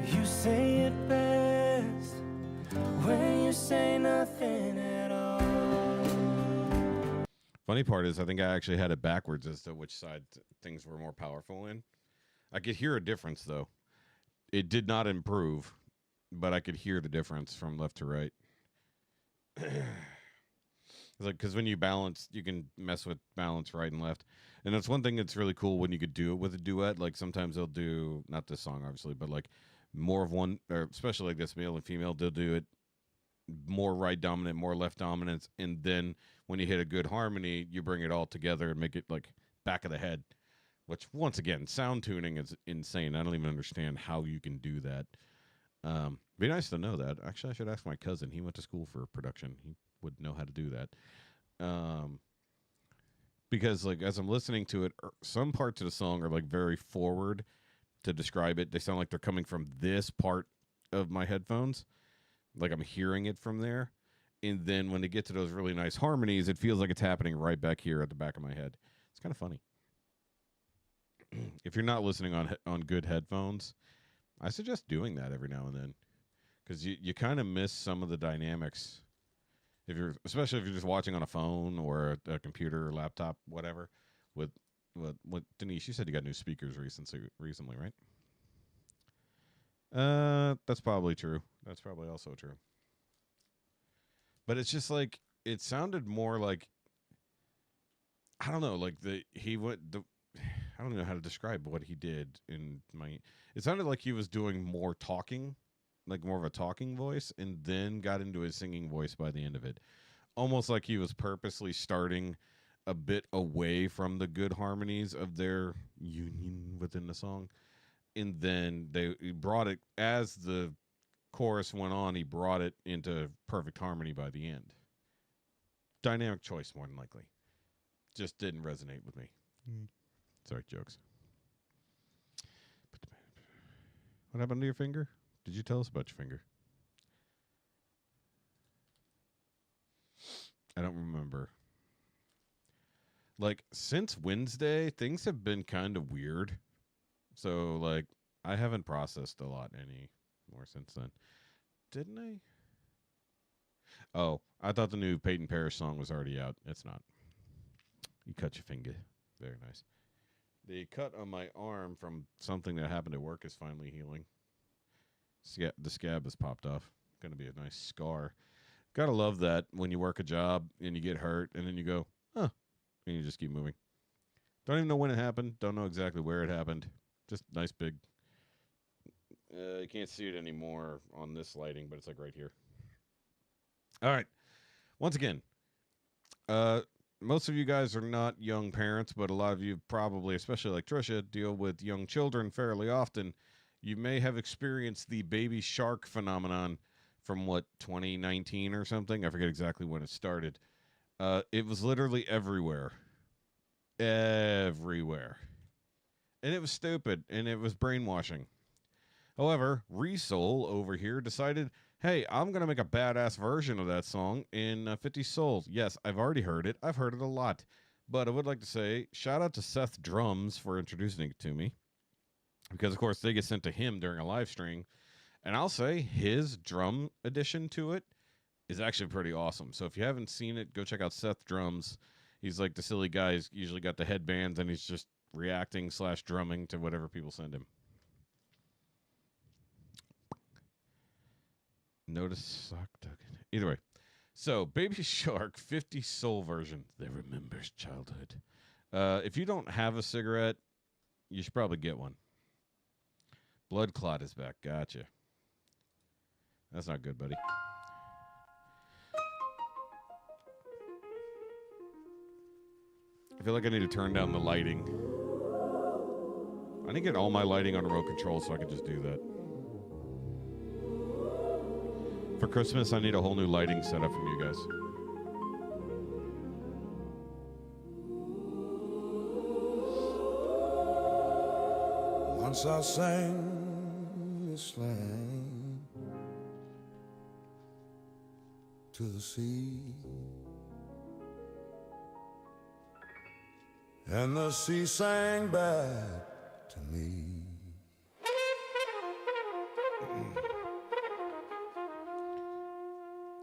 You say it best when you say nothing at all. Funny part is I think I actually had it backwards as to which side things were more powerful in. I could hear a difference, though. It did not improve but I could hear the difference from left to right. It's like, because when you balance, you can mess with balance right and left. And that's one thing that's really cool when you could do it with a duet. Like sometimes they'll do, not this song obviously, but like more of one, or especially like this, male and female, they'll do it more right dominant, more left dominance. And then when you hit a good harmony, you bring it all together and make it like back of the head, which once again, sound tuning is insane. I don't even understand how you can do that. Be nice to know that. Actually, I should ask my cousin. He went to school for production. He would know how to do that. Because like as I'm listening to it, some parts of the song are like very forward to describe it. They sound like they're coming from this part of my headphones, like I'm hearing it from there. And then when they get to those really nice harmonies, it feels like it's happening right back here at the back of my head. It's kind of funny. If you're not listening on good headphones, I suggest doing that every now and then, because you kind of miss some of the dynamics. Especially if you're just watching on a phone or a computer or laptop, whatever. With Denise, you said you got new speakers recently, right? That's probably true. That's probably also true. But it's just like it sounded more like, I don't know, like I don't know how to describe what he did it sounded like he was doing more talking, like more of a talking voice, and then got into his singing voice by the end of it. Almost like he was purposely starting a bit away from the good harmonies of their union within the song. And then he brought it, as the chorus went on, he brought it into perfect harmony by the end. Dynamic choice, more than likely. Just didn't resonate with me. Sorry, jokes. What happened to your finger? Did you tell us about your finger? I don't remember. Like, since Wednesday, things have been kind of weird. So, like, I haven't processed a lot anymore since then. Didn't I? Oh, I thought the new Peyton Parrish song was already out. It's not. You cut your finger. Very nice. The cut on my arm from something that happened at work is finally healing. The scab has popped off. Going to be a nice scar. Gotta love that when you work a job and you get hurt and then you go, huh, and you just keep moving. Don't even know when it happened. Don't know exactly where it happened. Just nice big. You can't see it anymore on this lighting, but it's like right here. All right. Once again, most of you guys are not young parents, but a lot of you probably, especially like Trisha, deal with young children fairly often. You may have experienced the baby shark phenomenon from, 2019 or something? I forget exactly when it started. It was literally everywhere. Everywhere. And it was stupid, and it was brainwashing. However, Resoul over here decided, hey, I'm going to make a badass version of that song in 50 Souls. Yes, I've already heard it. I've heard it a lot. But I would like to say, shout out to Seth Drums for introducing it to me. Because, of course, they get sent to him during a live stream. And I'll say his drum addition to it is actually pretty awesome. So if you haven't seen it, go check out Seth Drums. He's like the silly guy who's usually got the headbands, and he's just reacting / drumming to whatever people send him. Notice sock ducking. Either way. So, Baby Shark 50 Soul version that remembers childhood. If you don't have a cigarette, you should probably get one. Blood Clot is back. Gotcha. That's not good, buddy. I feel like I need to turn down the lighting. I need to get all my lighting on remote control so I can just do that. For Christmas, I need a whole new lighting setup from you guys. Once I sang this land to the sea, and the sea sang back to me.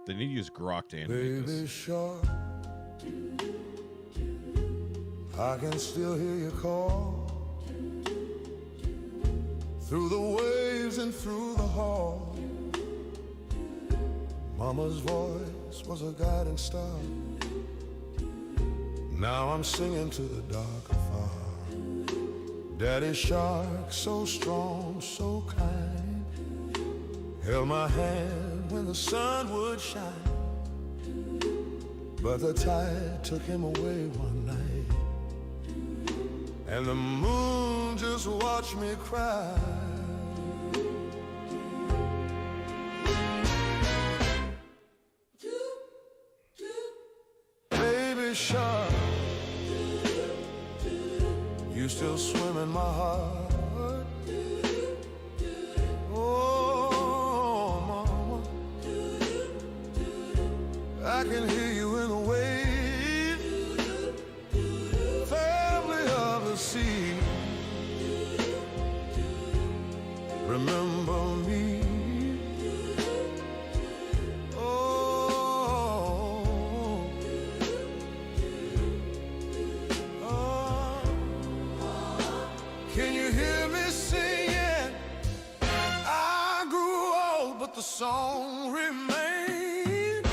They need to use Grok to animate Baby this. shark, I can still hear you call through the waves and through the hall. Mama's voice was a guiding star. Now I'm singing to the dark afar. Daddy shark, so strong, so kind, held my hand when the sun would shine. But the tide took him away one night, and the moon just watched me cry. Baby shark, you still swim in my heart. Oh, mama, I can hear you in the wave. Family of the sea, remember me. The song remained,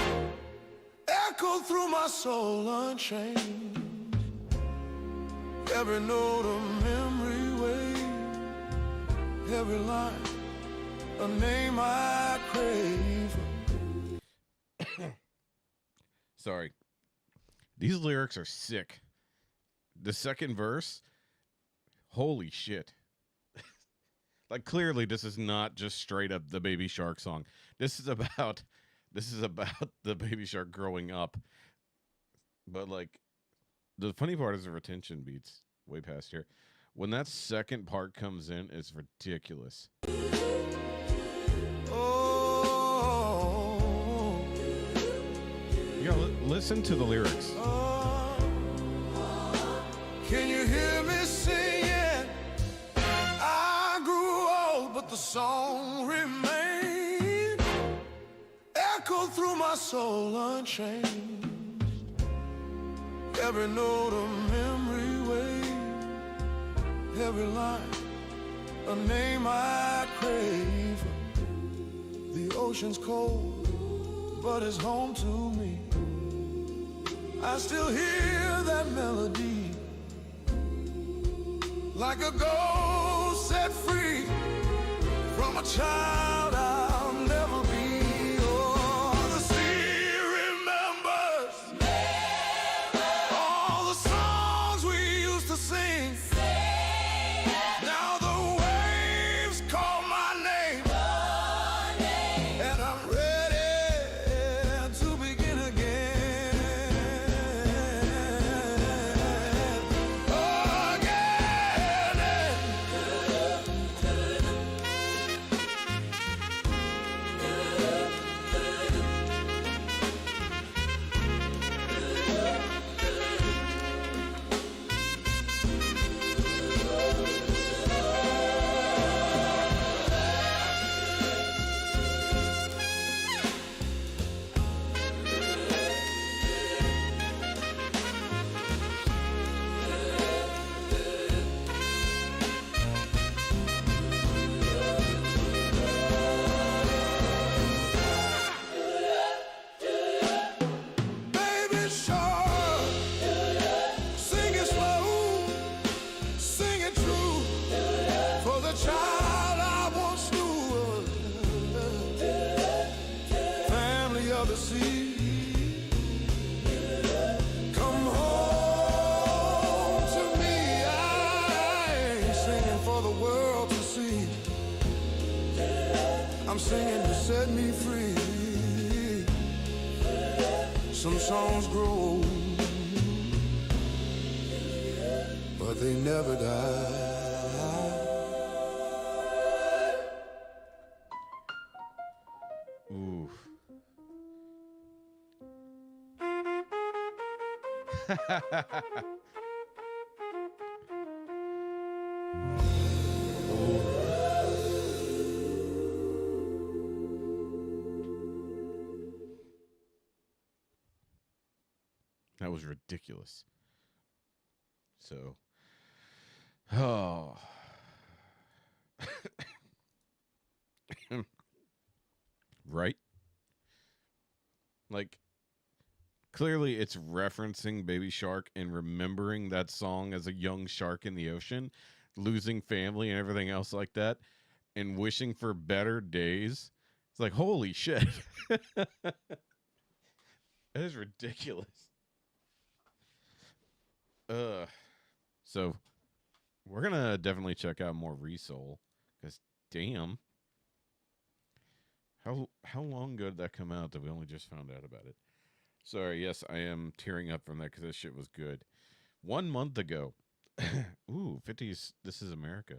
echoed through my soul unchanged. Every note a memory wave, every line a name I crave. Sorry. These lyrics are sick. The second verse, holy shit. Like, clearly this is not just straight up the Baby Shark song. This is about the Baby Shark growing up. But like, the funny part is the retention beats way past here. When that second part comes in, it's ridiculous. Oh, You gotta listen to the lyrics. Can you hear me singing? But the song remained, echoed through my soul unchanged. Every note a memory wave, every line a name I crave. The ocean's cold, but it's home to me. I still hear that melody, like a ghost set free from a child I'll never be. Oh, the sea remembers all the songs we used to sing. Now the waves call my name, and I'm ready to begin again. Baby shark, sing it slow, sing it true, for the child I once knew. Family of the sea, come home to me. I ain't singing for the world to see, I'm singing to set me free. Some songs grow, but they never die. Ooh. That was ridiculous. So, oh. Right? Like, clearly it's referencing Baby Shark and remembering that song as a young shark in the ocean, losing family and everything else like that, and wishing for better days. It's like, holy shit. That is ridiculous. So we're gonna definitely check out more Resoul, because damn. How long ago did that come out that we only just found out about it? Sorry, yes, I am tearing up from that because this shit was good. 1 month ago. Ooh, 50s, This Is America.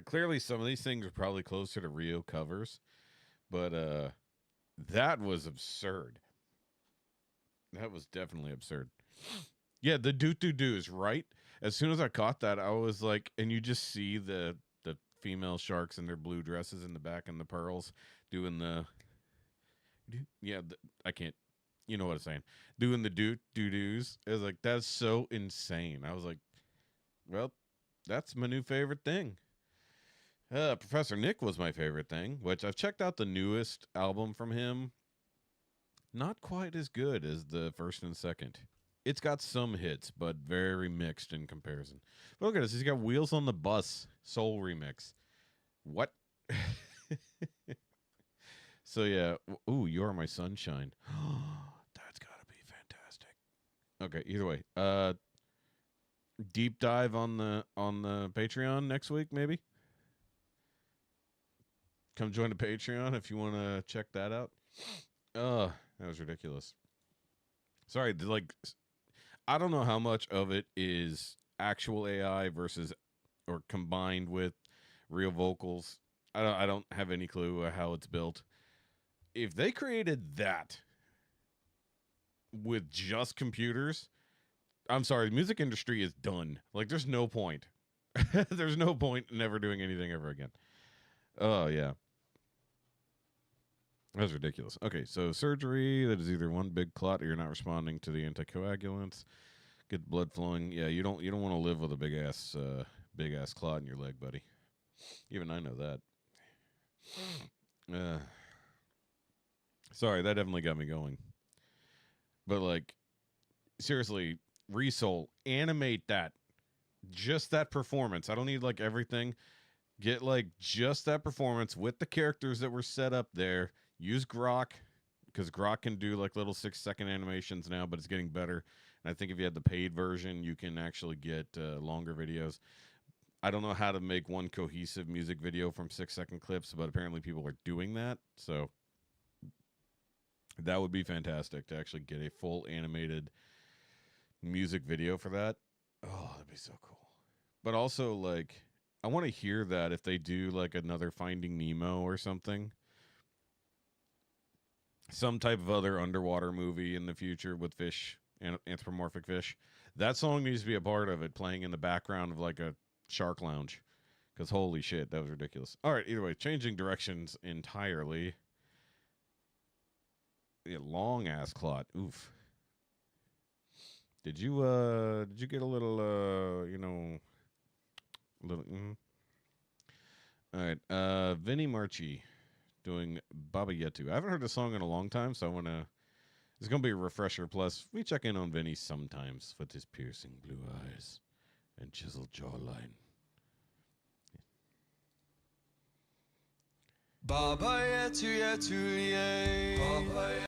Clearly, some of these things are probably closer to Rio covers, but that was absurd. That was definitely absurd. Yeah, the doo-doo-doos, right? As soon as I caught that, I was like, and you just see the female sharks in their blue dresses in the back and the pearls doing the, I can't, you know what I'm saying, doing the doo-doo-doos. It was like, that's so insane. I was like, well, that's my new favorite thing. Professor Nick was my favorite thing, which I've checked out the newest album from him. Not quite as good as the first and second. It's got some hits, but very mixed in comparison. But look at this. He's got Wheels on the Bus Soul remix. What? So, yeah. Ooh, You're My Sunshine. That's got to be fantastic. Okay, either way. Deep dive on the Patreon next week, maybe? Come join the Patreon if you want to check that out. That was ridiculous. Sorry, I don't know how much of it is actual AI versus or combined with real vocals. I don't have any clue how it's built. If they created that with just computers, I'm sorry, the music industry is done. Like, there's no point. There's no point in never doing anything ever again. Oh, yeah. That was ridiculous. Okay, so surgery, that is either one big clot or you're not responding to the anticoagulants. Get blood flowing. Yeah, you don't want to live with a big ass clot in your leg, buddy. Even I know that. Sorry, that definitely got me going. But like, seriously, Resoul, animate that. Just that performance. I don't need like everything. Get like just that performance with the characters that were set up there. Use Grok, because Grok can do like little 6-second animations now, but it's getting better. And I think if you had the paid version, you can actually get longer videos. I don't know how to make one cohesive music video from 6-second clips, but apparently people are doing that. So that would be fantastic to actually get a full animated music video for that. Oh, that'd be so cool. But also, like, I want to hear that if they do like another Finding Nemo or something. Some type of other underwater movie in the future with fish, anthropomorphic fish. That song needs to be a part of it, playing in the background of like a shark lounge. Because holy shit, that was ridiculous. All right, either way, changing directions entirely. Yeah, long ass clot. Oof. Did you get a little All right, Vinnie Marchi doing Baba Yetu. I haven't heard the song in a long time, so it's going to be a refresher. Plus, we check in on Vinny sometimes with his piercing blue eyes and chiseled jawline. Baba Yetu Yetu Liye.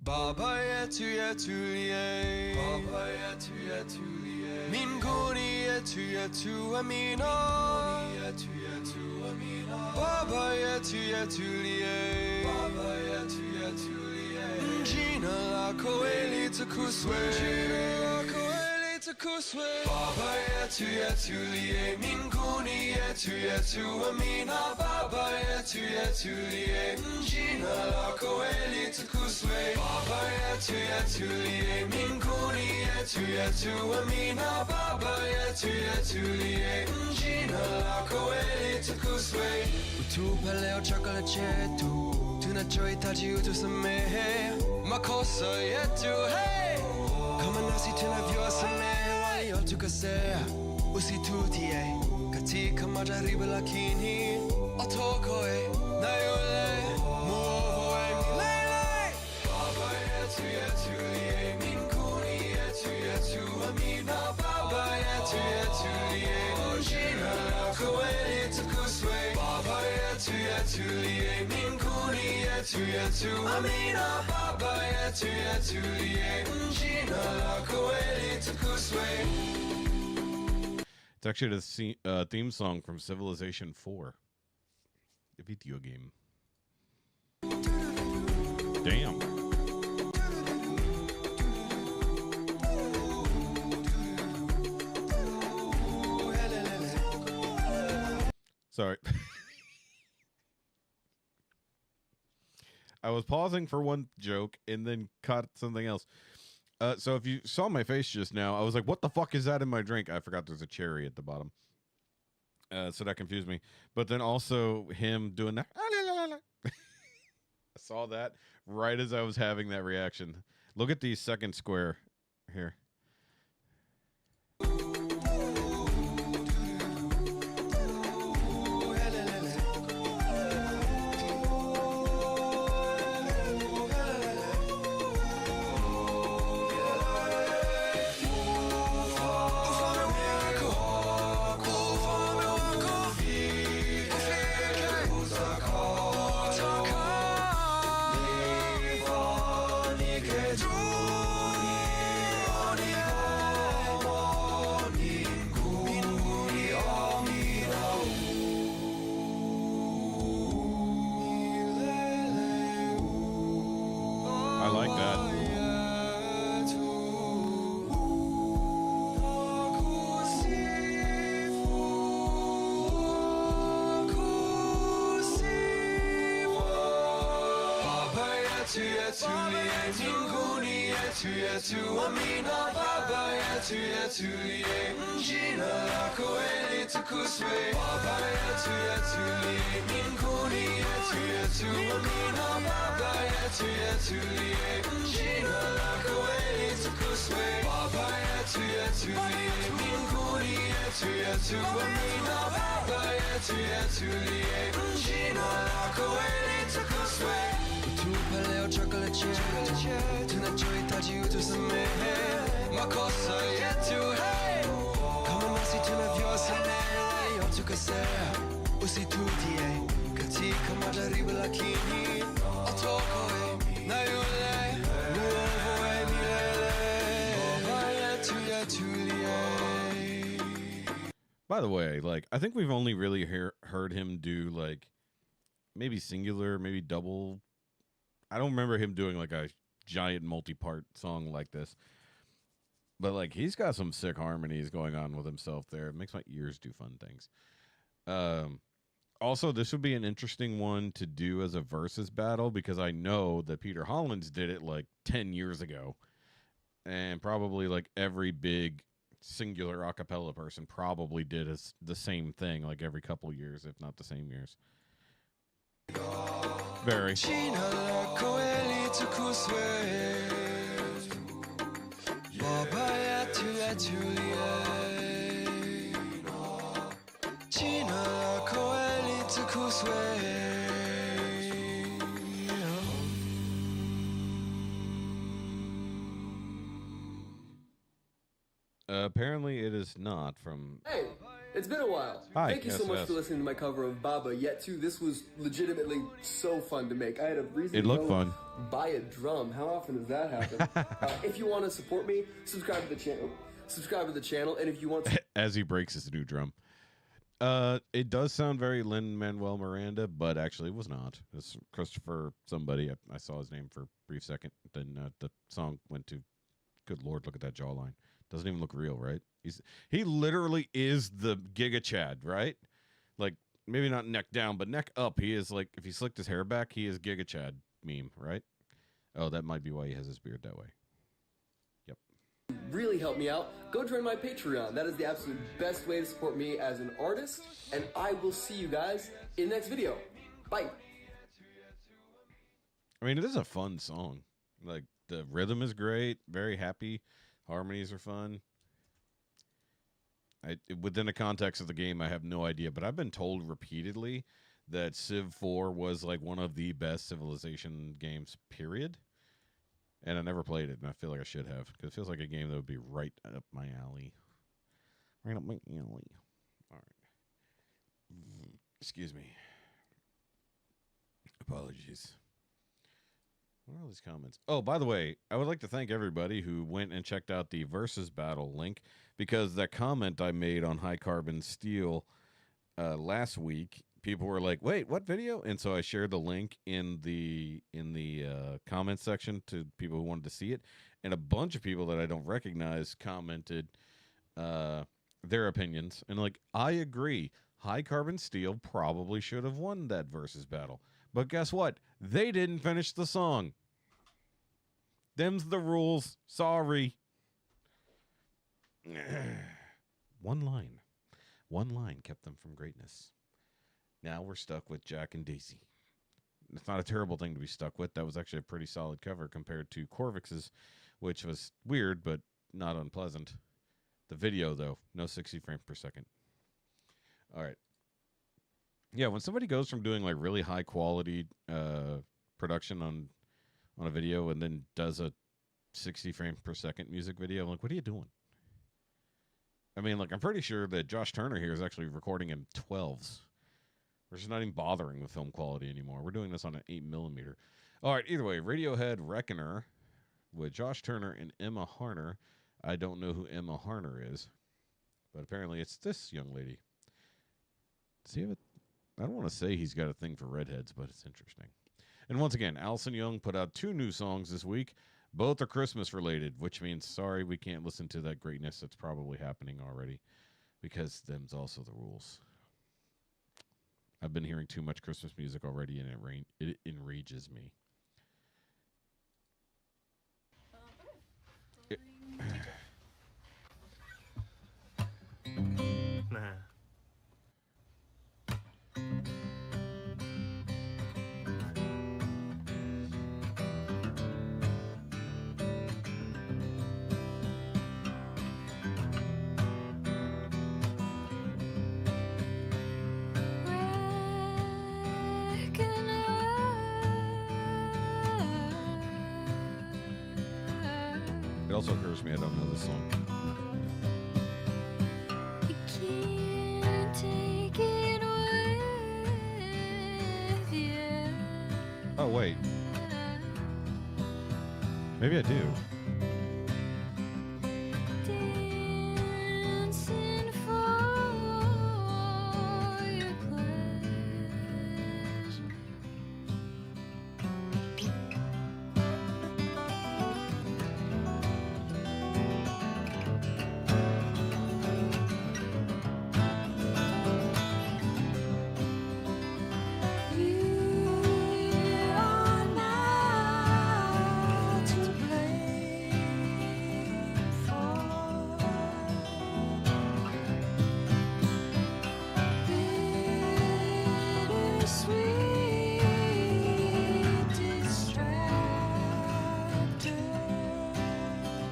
Baba Yetu Yetu Liye. Baba Yetu Yetu Liye. Min Guni Yetu Yetu Amina. Yetu Yetu Amina. Baba Yetu Yetu Liye. Baba Yetu Yetu Liye. Gina la koeli takuswe. Gina la koeli takuswe. Baba Yetu Yetu Liye. Min Guni Yetu Yetu Amina. Baba Yetu Yetu Liye. Gina la koeli takuswe. Baba Yetu Yetu Liye. Min Guni Yetu Yetu Amina. Baba Yetu Yetu Liye. Gina la koeli takuswe. Utu paleo chocolate chetu. Tunachoi taji utu samehe. Makosa yetu hey. Kama nasi tunavyosamehe waliotukosea. Usitutie katika majaribu lakini otokoe na yule muovu It's actually the theme song from Civilization 4, the video game. Damn. Sorry. I was pausing for one joke and then caught something else. So if you saw my face just now, I was like, what the fuck is that in my drink? I forgot there's a cherry at the bottom. So that confused me. But then also him doing that. I saw that right as I was having that reaction. Look at the second square here. I like that. Paleo chocolate chip Tonight joy taji utusame Ma cosa yetu hey Come on nasi tuna viosane Yotukase Usi tutie Katika majaribu lakini Otoko na yule Nuovo milele Baba yetu yetulie. By the way, like, I think we've only really heard him do, like, maybe singular, maybe double. I don't remember him doing, like, a giant multi-part song like this. But, like, he's got some sick harmonies going on with himself there. It makes my ears do fun things. Also, this would be an interesting one to do as a versus battle because I know that Peter Hollins did it, like, 10 years ago. And probably, like, every big singular a cappella person probably did the same thing, like, every couple years, if not the same years. Very. Apparently it is not from... Hey, it's been a while. Hi, Thank you so much for listening to my cover of Baba Yet Too. This was legitimately so fun to make. I had a reason It looked to fun. buy a drum. How often does that happen? If you want to support me, subscribe to the channel. And if you want to... As he breaks his new drum. It does sound very Lin-Manuel Miranda, but actually it was not. It's Christopher somebody. I saw his name for a brief second. Then the song went to... Good Lord, look at that jawline. Doesn't even look real, right? He literally is the Giga Chad, right? Like, maybe not neck down, but neck up. He is like, if he slicked his hair back, he is Giga Chad meme, right? Oh, that might be why he has his beard that way. Yep. really help me out, go join my Patreon. That is the absolute best way to support me as an artist, and I will see you guys in the next video. Bye. I mean, it is a fun song. Like, the rhythm is great, very happy. Harmonies are fun. Within the context of the game, I have no idea, but I've been told repeatedly that Civ 4 was like one of the best Civilization games, period. And I never played it, and I feel like I should have, because it feels like a game that would be right up my alley. Right up my alley. All right. Excuse me. Apologies. What are all these comments? Oh, by the way, I would like to thank everybody who went and checked out the Versus Battle link, because that comment I made on high carbon steel last week, people were like, "Wait, what video?" And so I shared the link in the comment section to people who wanted to see it, and a bunch of people that I don't recognize commented their opinions, and like, I agree, high carbon steel probably should have won that Versus Battle. But guess what? They didn't finish the song. Them's the rules. Sorry. One line kept them from greatness. Now we're stuck with Jack and Daisy. It's not a terrible thing to be stuck with. That was actually a pretty solid cover compared to Corvix's, which was weird but not unpleasant. The video, though, no 60 frames per second. All right. Yeah, when somebody goes from doing like really high quality production on a video and then does a 60 frames per second music video, I'm like, what are you doing? I mean, like, I'm pretty sure that Josh Turner here is actually recording in 12s. We're just not even bothering with film quality anymore. We're doing this on an 8mm. All right, either way, Radiohead Reckoner with Josh Turner and Emma Harner. I don't know who Emma Harner is, but apparently it's this young lady. Does he have I don't want to say he's got a thing for redheads, but it's interesting. And once again, Alison Young put out 2 new songs this week. Both are Christmas related, which means, sorry, we can't listen to that greatness that's probably happening already, because them's also the rules. I've been hearing too much Christmas music already, and it enrages me. Nah. It also occurs to me I don't know this song. You can't take it with you. Oh, wait. Maybe I do. Dancing for your pleasure.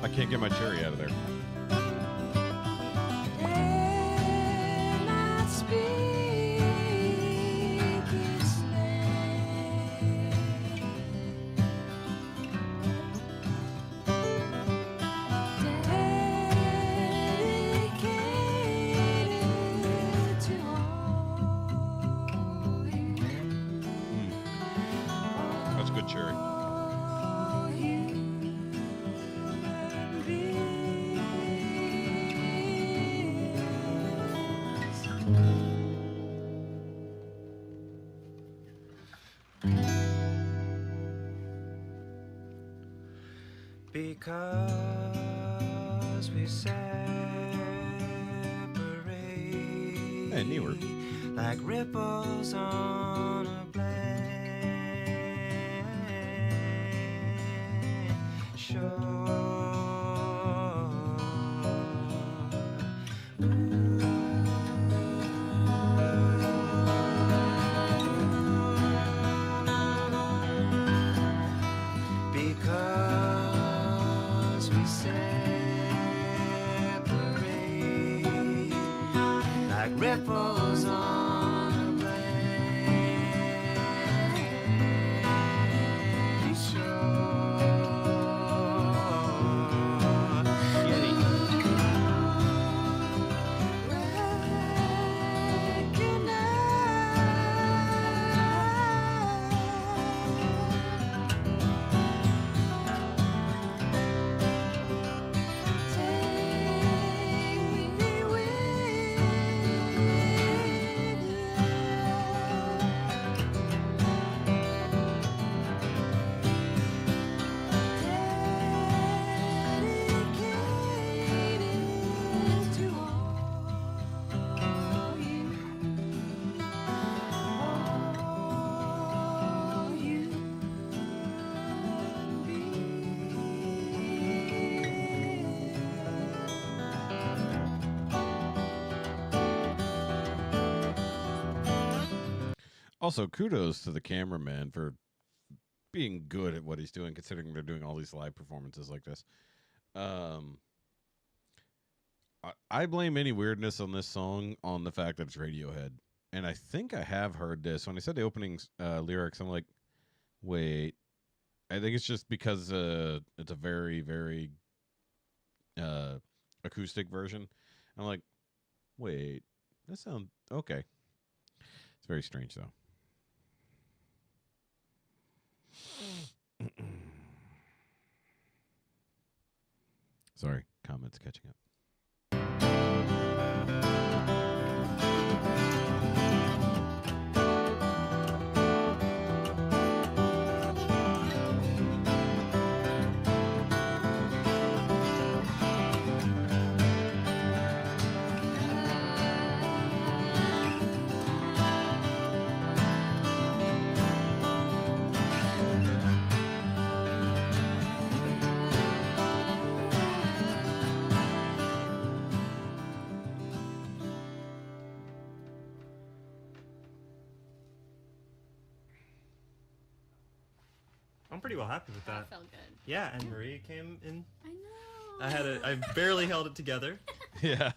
I can't get my cherry out of there. That's good cherry. Because we separate Hey, newer. like ripples on a blank shore. Because we separate like ripples on a blank shore. also, kudos to the cameraman for being good at what he's doing, considering they're doing all these live performances like this. I blame any weirdness on this song on the fact that it's Radiohead. And I think I have heard this. When I said the opening lyrics, I'm like, wait. I think it's just because it's a very, very acoustic version. I'm like, wait, that sounds okay. It's very strange, though. Sorry, comments catching up. I'm pretty well happy with that. That felt good. Yeah, and Marie came in. I know. I barely held it together. Yeah.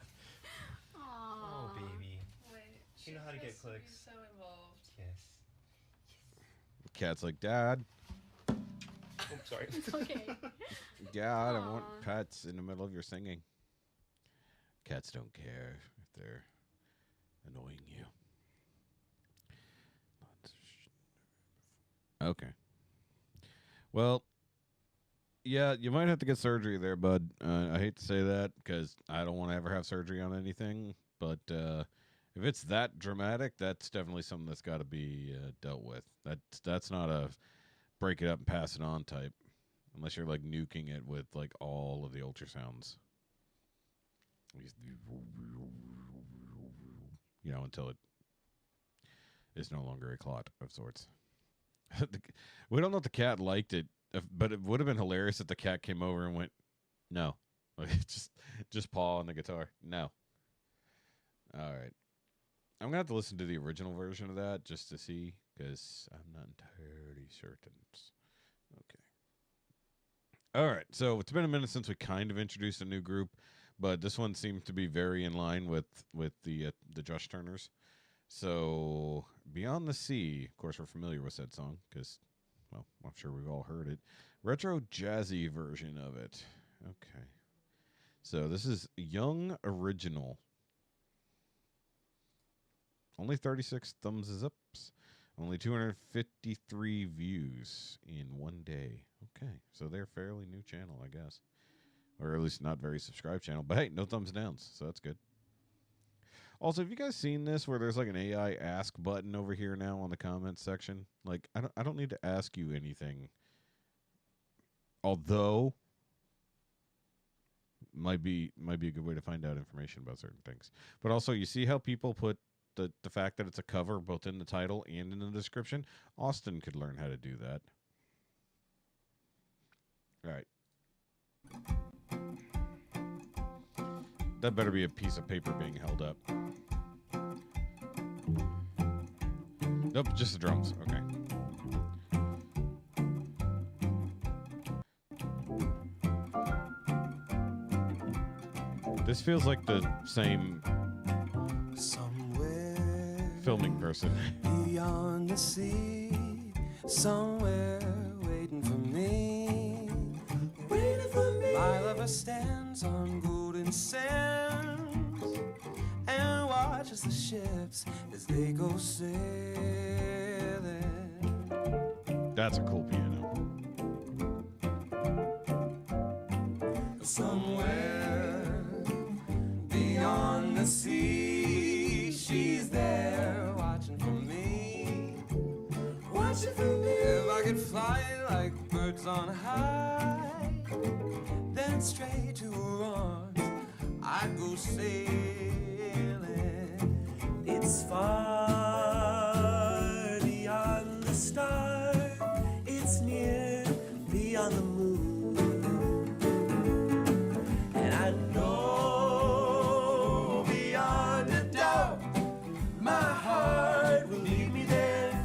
Aww. Oh, baby. Wait. You know how to get supposed clicks. be so involved. Yes. Cat's like, Dad. Oh, sorry. It's okay. Dad, I want Aw. pets in the middle of your singing. Cats don't care if they're annoying you. Okay. Well, yeah, you might have to get surgery there, bud. I hate to say that because I don't want to ever have surgery on anything. But if it's that dramatic, that's definitely something that's got to be dealt with. That's not a break it up and pass it on type, unless you're like nuking it with like all of the ultrasounds. You know, until it is no longer a clot of sorts. We don't know if the cat liked it, but it would have been hilarious if the cat came over and went, no. Like, just paw on the guitar. No. All right. I'm going to have to listen to the original version of that just to see, because I'm not entirely certain. Okay. All right. So it's been a minute since we kind of introduced a new group, but this one seems to be very in line with the Josh Turners. So, Beyond the Sea, of course, we're familiar with that song because, well, I'm sure we've all heard it. Retro jazzy version of it. Okay. So, this is Young Original. Only 36 thumbs ups. Only 253 views in one day. Okay. So, they're a fairly new channel, I guess. Or at least not very subscribed channel. But hey, no thumbs downs, so that's good. Also, have you guys seen this where there's like an AI ask button over here now on the comments section? Like, I don't need to ask you anything. Although might be a good way to find out information about certain things. But also, you see how people put the fact that it's a cover both in the title and in the description? Austin could learn how to do that. All right. That better be a piece of paper being held up. Nope, just the drums. Okay. This feels like the same Somewhere filming person. beyond the sea, somewhere waiting for me. Waiting for me. My lover stands on golden sands and watches the ships as they go sailing. That's a cool piano. Somewhere beyond the sea, she's there watching for me. Watching for me. If I could fly like birds on high, then straight to her arms I'd go sailing. It's far beyond the star, it's near beyond the moon, and I know beyond a doubt my heart will lead me there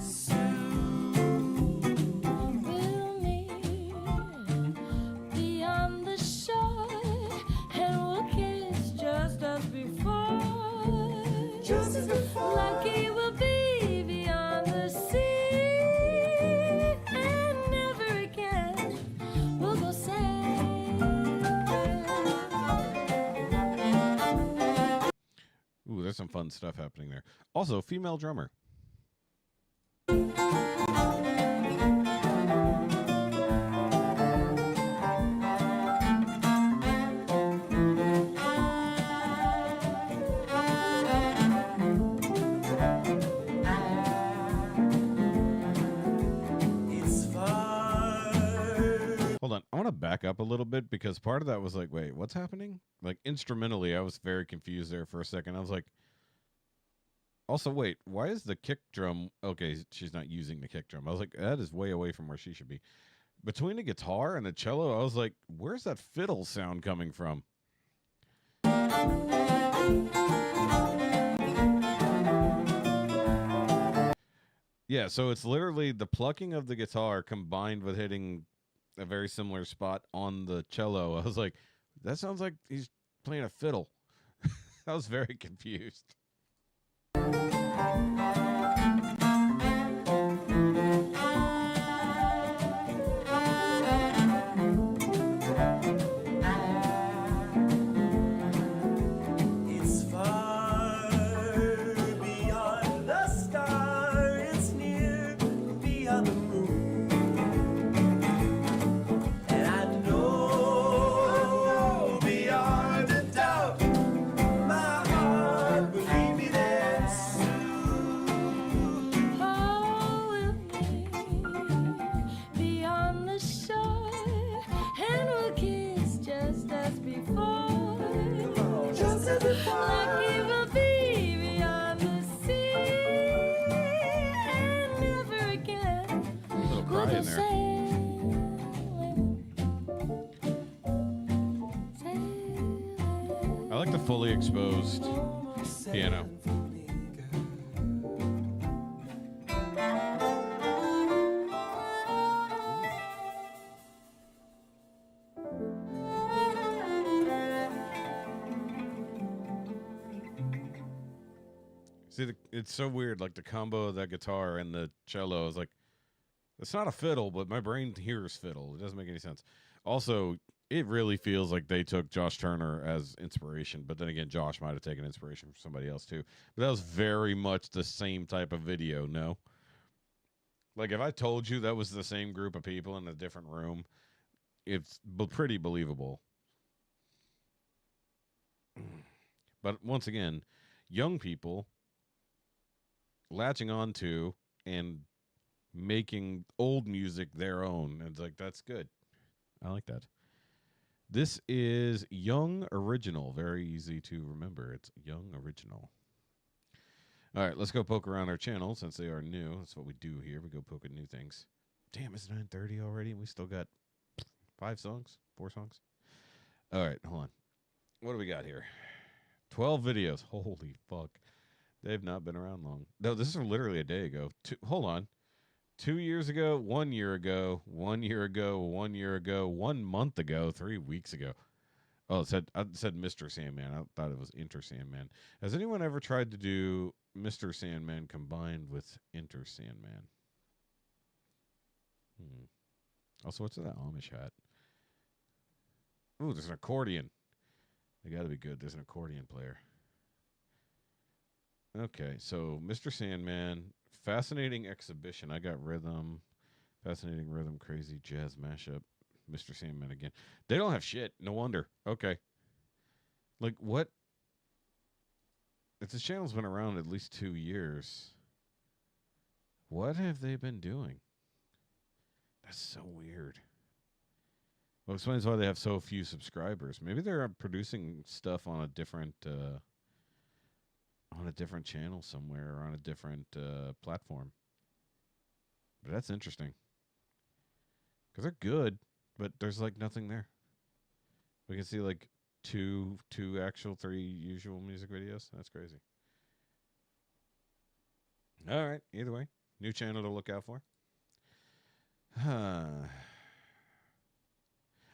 fun stuff happening there. Also, female drummer. Hold on. I want to back up a little bit because part of that was like, wait, what's happening? Like instrumentally, I was very confused there for a second. I was like, also, wait, why is the kick drum? Okay, she's not using the kick drum. I was like, that is way away from where she should be. Between the guitar and the cello, I was like, where's that fiddle sound coming from? Yeah, so it's literally the plucking of the guitar combined with hitting a very similar spot on the cello. I was like, that sounds like he's playing a fiddle. I was very confused. It's far beyond the star, it's near beyond the moon. And I know beyond a doubt, my heart will lead me there soon. Oh, we'll meet beyond the shore, and we'll kiss just as before. Just as before. Lucky we'll be beyond the sea, and never again Little will cry the in there. I like the fully exposed piano. See, it's so weird, like the combo of that guitar and the cello is like, it's not a fiddle, but my brain hears fiddle. It doesn't make any sense. Also, it really feels like they took Josh Turner as inspiration, but then again, Josh might have taken inspiration from somebody else too. But that was very much the same type of video, no? Like, if I told you that was the same group of people in a different room, it's pretty believable. But once again, young people latching on to and making old music their own. It's like, that's good. I like that. This is Young Original. Very easy to remember. It's Young Original. All right, let's go poke around our channel since they are new. That's what we do here. We go poke at new things. Damn, it's 9:30 already, and we still got 4 songs. All right, hold on. What do we got here? 12 videos. Holy fuck. They've not been around long. No, this is literally a day ago. Hold on. 2 years ago, 1 year ago, 1 year ago, 1 year ago, 1 month ago, 3 weeks ago. Oh, I said Mr. Sandman. I thought it was Inter Sandman. Has anyone ever tried to do Mr. Sandman combined with Inter Sandman? Also, what's that Amish hat? Ooh, there's an accordion. They got to be good. There's an accordion player. Okay, so Mr. Sandman, fascinating exhibition. I got rhythm, fascinating rhythm, crazy jazz mashup. Mr. Sandman again. They don't have shit. No wonder. Okay. Like, what? If this channel's been around at least 2 years, what have they been doing? That's so weird. Well, it explains why they have so few subscribers. Maybe they're producing stuff on a different channel somewhere or on a different platform. But that's interesting. Because they're good, but there's like nothing there. We can see like two actual 3 usual music videos. That's crazy. All right. Either way, new channel to look out for.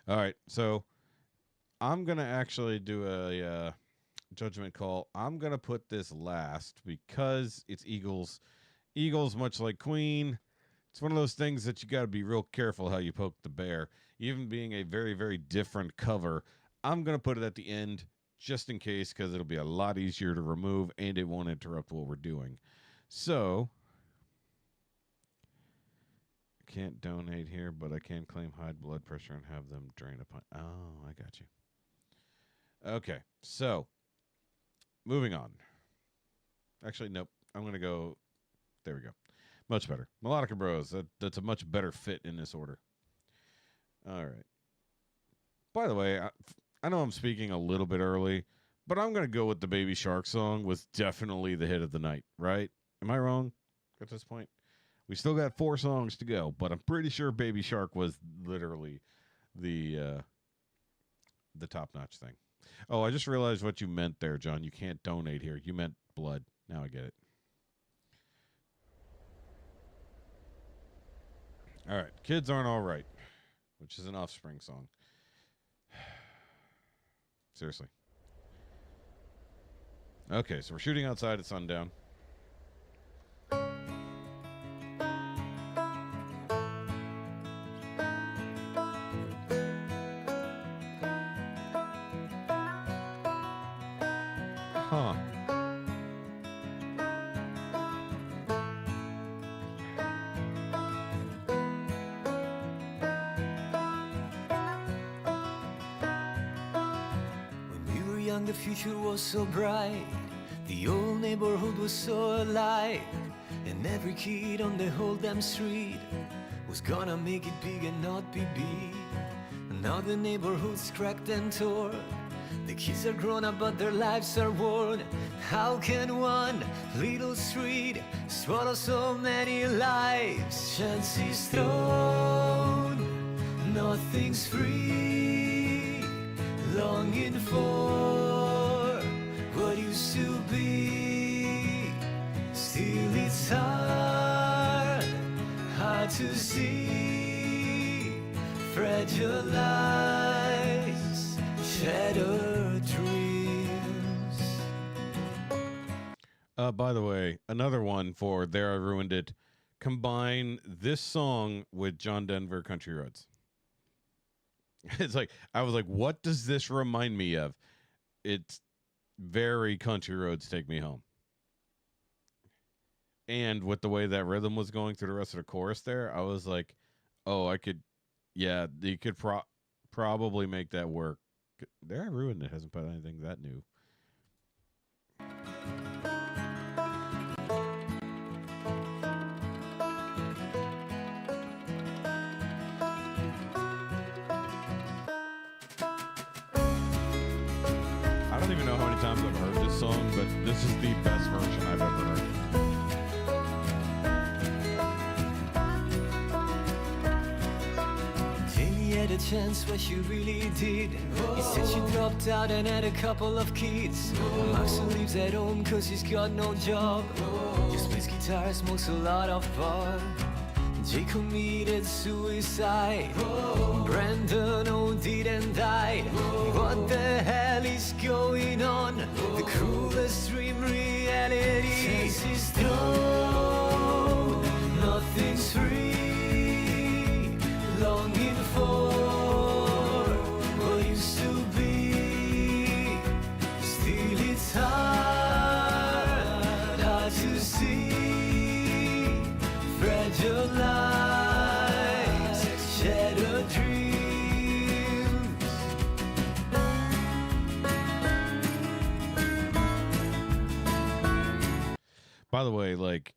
All right. So I'm going to actually do a judgment call. I'm going to put this last because it's Eagles. Eagles, much like Queen, it's one of those things that you got to be real careful how you poke the bear. Even being a very, very different cover, I'm going to put it at the end just in case, because it'll be a lot easier to remove and it won't interrupt what we're doing. So, I can't donate here, but I can claim high blood pressure and have them drain upon. Oh, I got you. Okay, so moving on. Actually, nope. I'm going to go. There we go. Much better. Melodica Bros. That's a much better fit in this order. All right. By the way, I know I'm speaking a little bit early, but I'm going to go with the Baby Shark song was definitely the hit of the night, right? Am I wrong at this point? We still got 4 songs to go, but I'm pretty sure Baby Shark was literally the top-notch thing. Oh, I just realized what you meant there, John. You can't donate here. You meant blood. Now I get it. All right. Kids Aren't All Right, which is an Offspring song. Seriously. Okay, so we're shooting outside at sundown. Huh. The future was so bright, the old neighborhood was so alive, and every kid on the whole damn street was gonna make it big and not be big. And now the neighborhood's cracked and torn, the kids are grown up but their lives are worn. How can one little street swallow so many lives? Chances thrown, nothing's free, longing for what used to be. Still it's hard to see. Fragile lives, shattered dreams. By the way, another one for There I Ruined It. Combine this song with John Denver Country Roads. It's like, I was like, what does this remind me of? It's very Country Roads Take Me Home. And with the way that rhythm was going through the rest of the chorus there, I was like, oh, I could, yeah, you could probably make that work. There I Ruined It hasn't put anything that new. I don't even know how many times I've heard this song, but this is the best version I've ever heard. Jamie had a chance, what she really did. He said she dropped out and had a couple of kids. Max lives at home cause he's got no job. Just plays guitar, smokes a lot of pot. Jay committed suicide. Brandon OD'd and died. What the hell is going on? The cruelest dream reality. Chances thrown, nothing's free. Longing for what used to be. Still it's hard to see. Fragile lives, shattered dreams. By the way, like,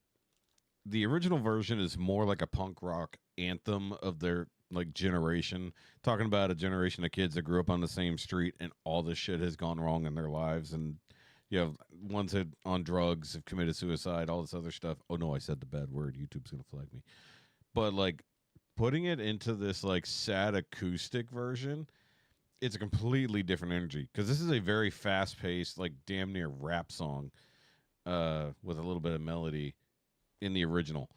the original version is more like a punk rock anthem of their, like, generation. Talking about a generation of kids that grew up on the same street and all this shit has gone wrong in their lives. And, you know, ones that on drugs have committed suicide, all this other stuff. Oh, no, I said the bad word. YouTube's going to flag me. But, like, putting it into this, like, sad acoustic version, it's a completely different energy. Because this is a very fast-paced, like, damn near rap song with a little bit of melody in the original.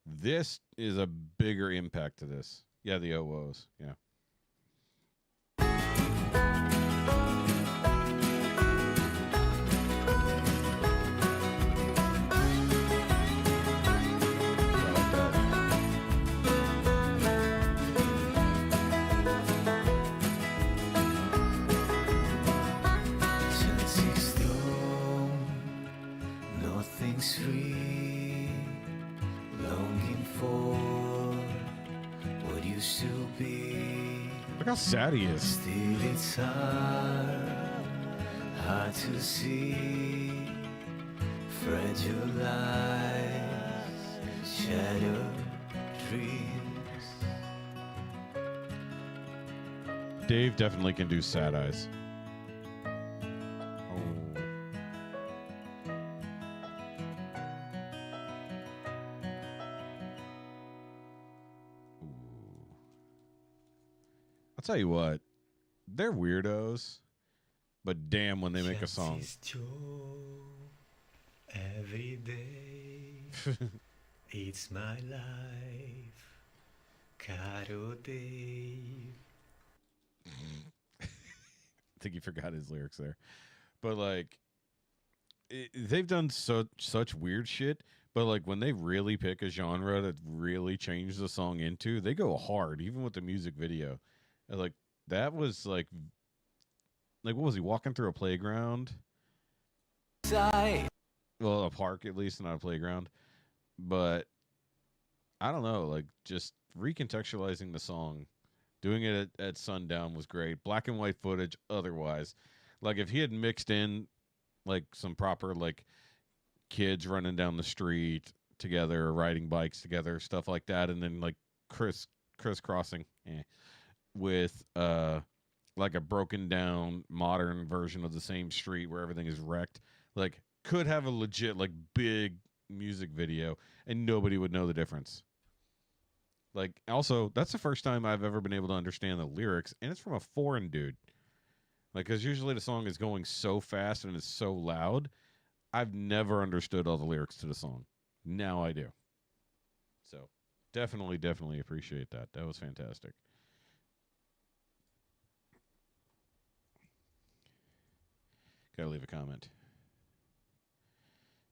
This is a bigger impact to this. Yeah, the OOs. Yeah. used to be. Look how sad he is. Still it's hard to see. Fragile eyes, shattered dreams. Dave definitely can do sad eyes. Oh. I'll tell you what, they're weirdos, but damn when they make a song. Every day, it's my life, Caro Dave. I think he forgot his lyrics there, but like, they've done such weird shit. But like when they really pick a genre to really change the song into, they go hard, even with the music video. And like that was like what was he walking through a playground? Well, a park at least, not a playground. But I don't know, like just recontextualizing the song, doing it at sundown was great. Black and white footage otherwise. Like if he had mixed in like some proper like kids running down the street together or riding bikes together, stuff like that, and then like crisscrossing with like a broken down modern version of the same street where everything is wrecked, like could have a legit like big music video and nobody would know the difference. Like also that's the first time I've ever been able to understand the lyrics, and it's from a foreign dude. Like because usually the song is going so fast and it's so loud, I've never understood all the lyrics to the song. Now I do. So definitely appreciate that. That was fantastic. Gotta leave a comment.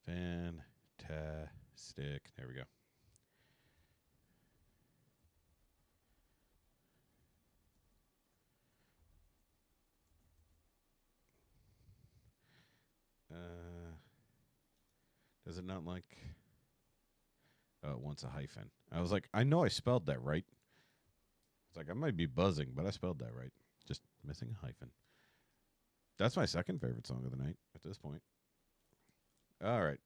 Fantastic. There we go. Does it not like... Oh, it wants a hyphen. I was like, I know I spelled that right. It's like, I might be buzzing, but I spelled that right. Just missing a hyphen. That's my second favorite song of the night at this point. All right.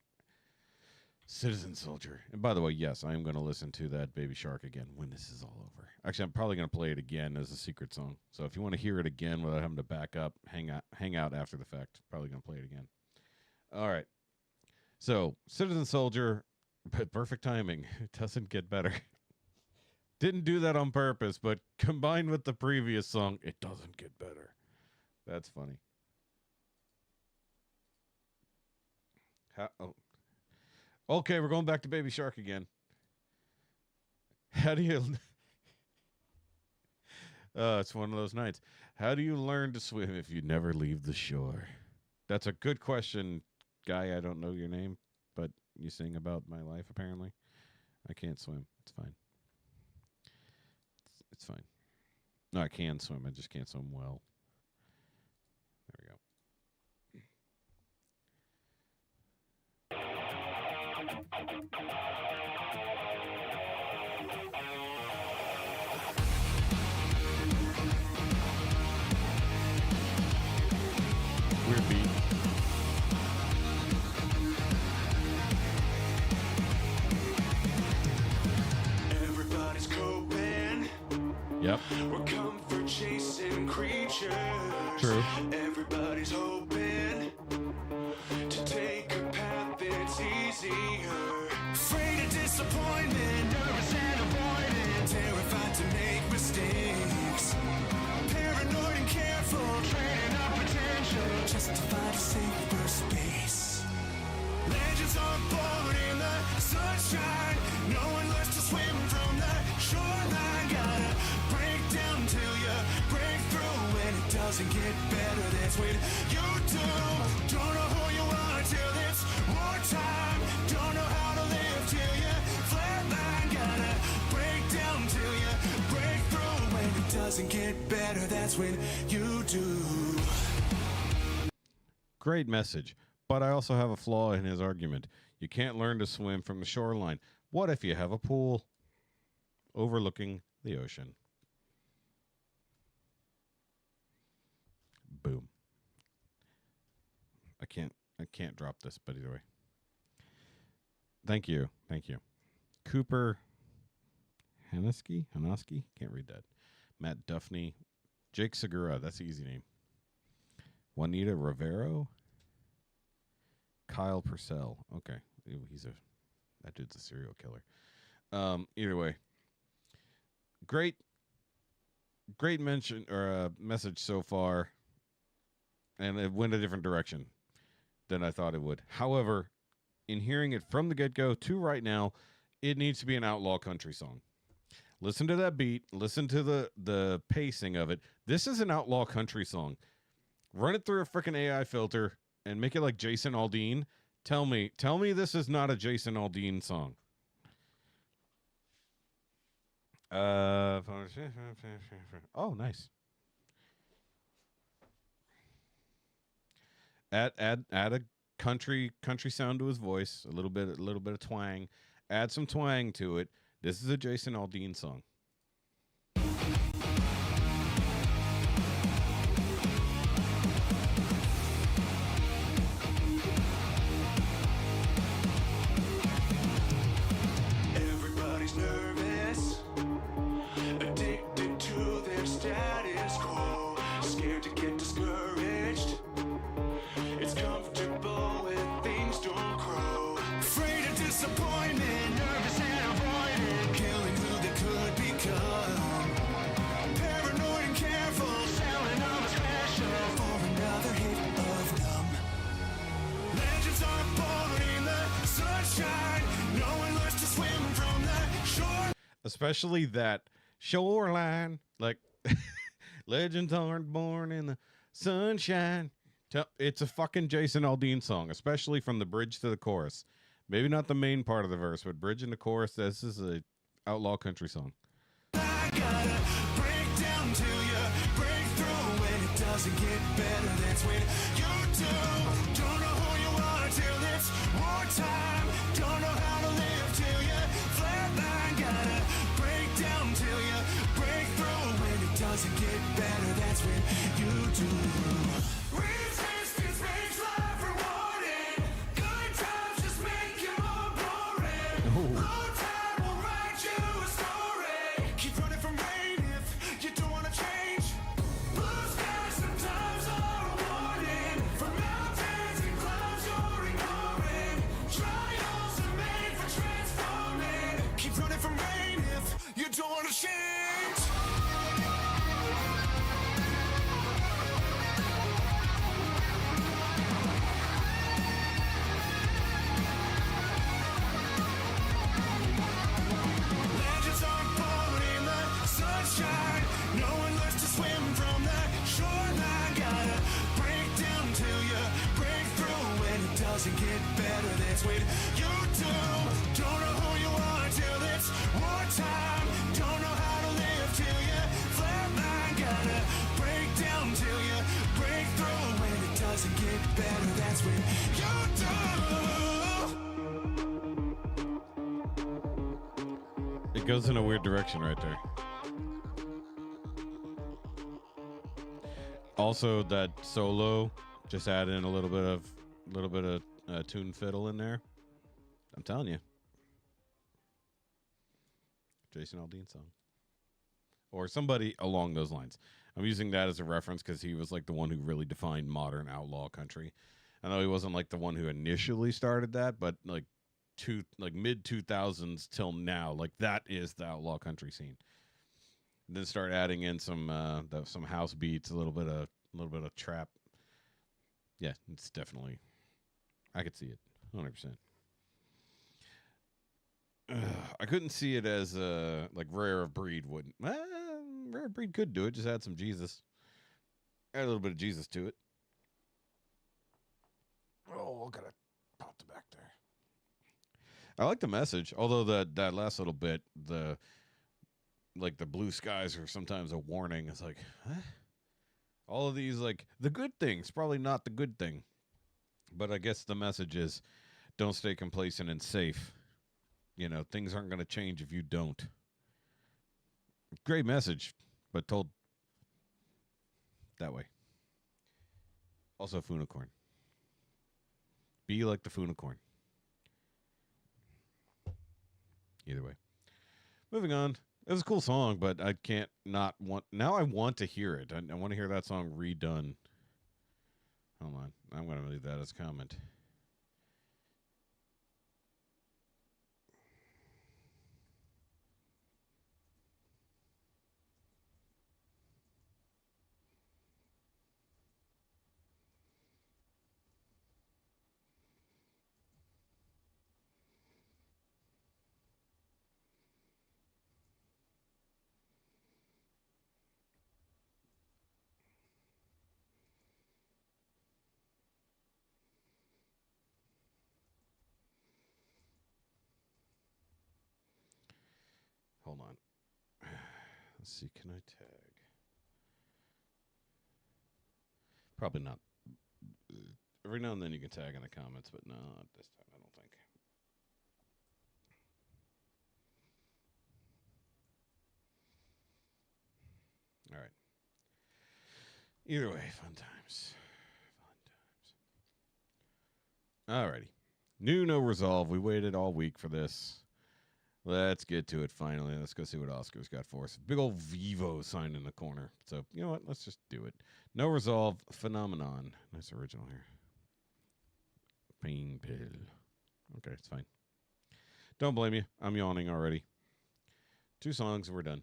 Citizen Soldier. And by the way, yes, I am going to listen to that Baby Shark again when this is all over. Actually, I'm probably going to play it again as a secret song. So if you want to hear it again without having to back up, hang out after the fact, probably going to play it again. All right. So, Citizen Soldier, but perfect timing. It doesn't get better. Didn't do that on purpose, but combined with the previous song, it doesn't get better. That's funny. Okay, we're going back to Baby Shark again. How do you... it's one of those nights. How do you learn to swim if you never leave the shore? That's a good question, guy. I don't know your name, but you sing about my life, apparently. I can't swim. It's fine. It's fine. No, I can swim. I just can't swim well. There we go. Weird beat. Everybody's coping. Yep. We're comfort chasing creatures. True. Everybody's hoping to take a path that's easier. Afraid of disappointment, nervous and avoidant, terrified to make mistakes. Paranoid and careful, training up potential, justified to safer space. Legends are born in the sunshine. No one learns to swim from the shoreline. Gotta break down till you break through. When it doesn't get better, that's when you do. Don't know who you are till it's wartime. Don't know how to live till you flatline. Gotta break down till you break through. When it doesn't get better, that's when you do. Great message. But I also have a flaw in his argument. You can't learn to swim from the shoreline. What if you have a pool overlooking The ocean. Boom. I can't drop this, but either way. Thank you. Cooper Hanoski? Can't read that. Matt Duffney. Jake Segura. That's an easy name. Juanita Rivero. Kyle Purcell. Okay. Ew, that dude's a serial killer. Either way. Great mention or message so far. And it went a different direction than I thought it would. However, in hearing it from the get-go to right now, it needs to be an outlaw country song. Listen to that beat. Listen to the pacing of it. This is an outlaw country song. Run it through a freaking AI filter and make it like Jason Aldean. Tell me this is not a Jason Aldean song. Oh, nice. Add a country sound to his voice, a little bit of twang. Add some twang to it. This is a Jason Aldean song. Everybody's nervous, addicted to their status quo, scared to get discouraged. It's comfortable when things don't grow. Afraid of disappointment, nervous and avoidant, killing who they could become. Paranoid and careful, selling of a special for another hit of numb. Legends are born in the sunshine. No one learns to swim from the shore. Especially that shoreline, like legends aren't born in the sunshine. It's a fucking Jason Aldean song, especially from the bridge to the chorus. Maybe not the main part of the verse, but bridge and the chorus. This is a outlaw country song. I gotta break down till you break through. When it doesn't get better, that's when you do. Don't know who you are till it's wartime. Don't know how to live till you flatline. Gotta break down till you break through. When it doesn't get better, that's when you do. Resistance makes life rewarding. Good times just make you more boring. Low tide will write you a story. Keep running from rain if you don't want to change. Blue skies sometimes are a warning. From mountains and clouds you're ignoring. Trials are made for transforming. Keep running from rain if you don't want to change. Legends aren't born in the sunshine. No one learns to swim from the shoreline. Gotta break down till you break through. When it doesn't get better, that's when you do. Don't know who you are till it's wartime. Don't know how to live till you flatline. Gotta break down till you break through. When it doesn't get better, that's when you do. It goes in a weird direction right there. Also, that solo, just add in a little bit of tune fiddle in there. I'm telling you, Jason Aldean song, or somebody along those lines. I'm using that as a reference because he was like the one who really defined modern outlaw country. I know he wasn't like the one who initially started that, but like mid 2000s till now, like that is the outlaw country scene. And then start adding in some house beats, a little bit of trap. Yeah, it's definitely, I could see it 100%. I couldn't see it as like Rare of Breed wouldn't. Rare of Breed could do it, just add some Jesus. Add a little bit of Jesus to it. Oh, gotta pop the back there. I like the message, although that last little bit, the blue skies are sometimes a warning. It's like, huh? All of these, like, the good things, probably not the good thing. But I guess the message is, don't stay complacent and safe. You know, things aren't going to change if you don't. Great message, but told that way. Also, Funicorn. Be like the Funicorn. Either way. Moving on. It was a cool song, but I can't not want... Now I want to hear it. I want to hear that song redone. Hold on. I'm going to leave that as a comment. Hold on. Let's see. Can I tag? Probably not. Every now and then you can tag in the comments, but not this time, I don't think. All right. Either way, fun times. Fun times. Alrighty. New No Resolve. We waited all week for this. Let's get to it finally. Let's go see what Oscar's got for us. Big old Vivo sign in the corner. So, you know what? Let's just do it. No Resolve Phenomenon. Nice original here. Pain pill. Okay, it's fine. Don't blame you. I'm yawning already. 2 songs and we're done.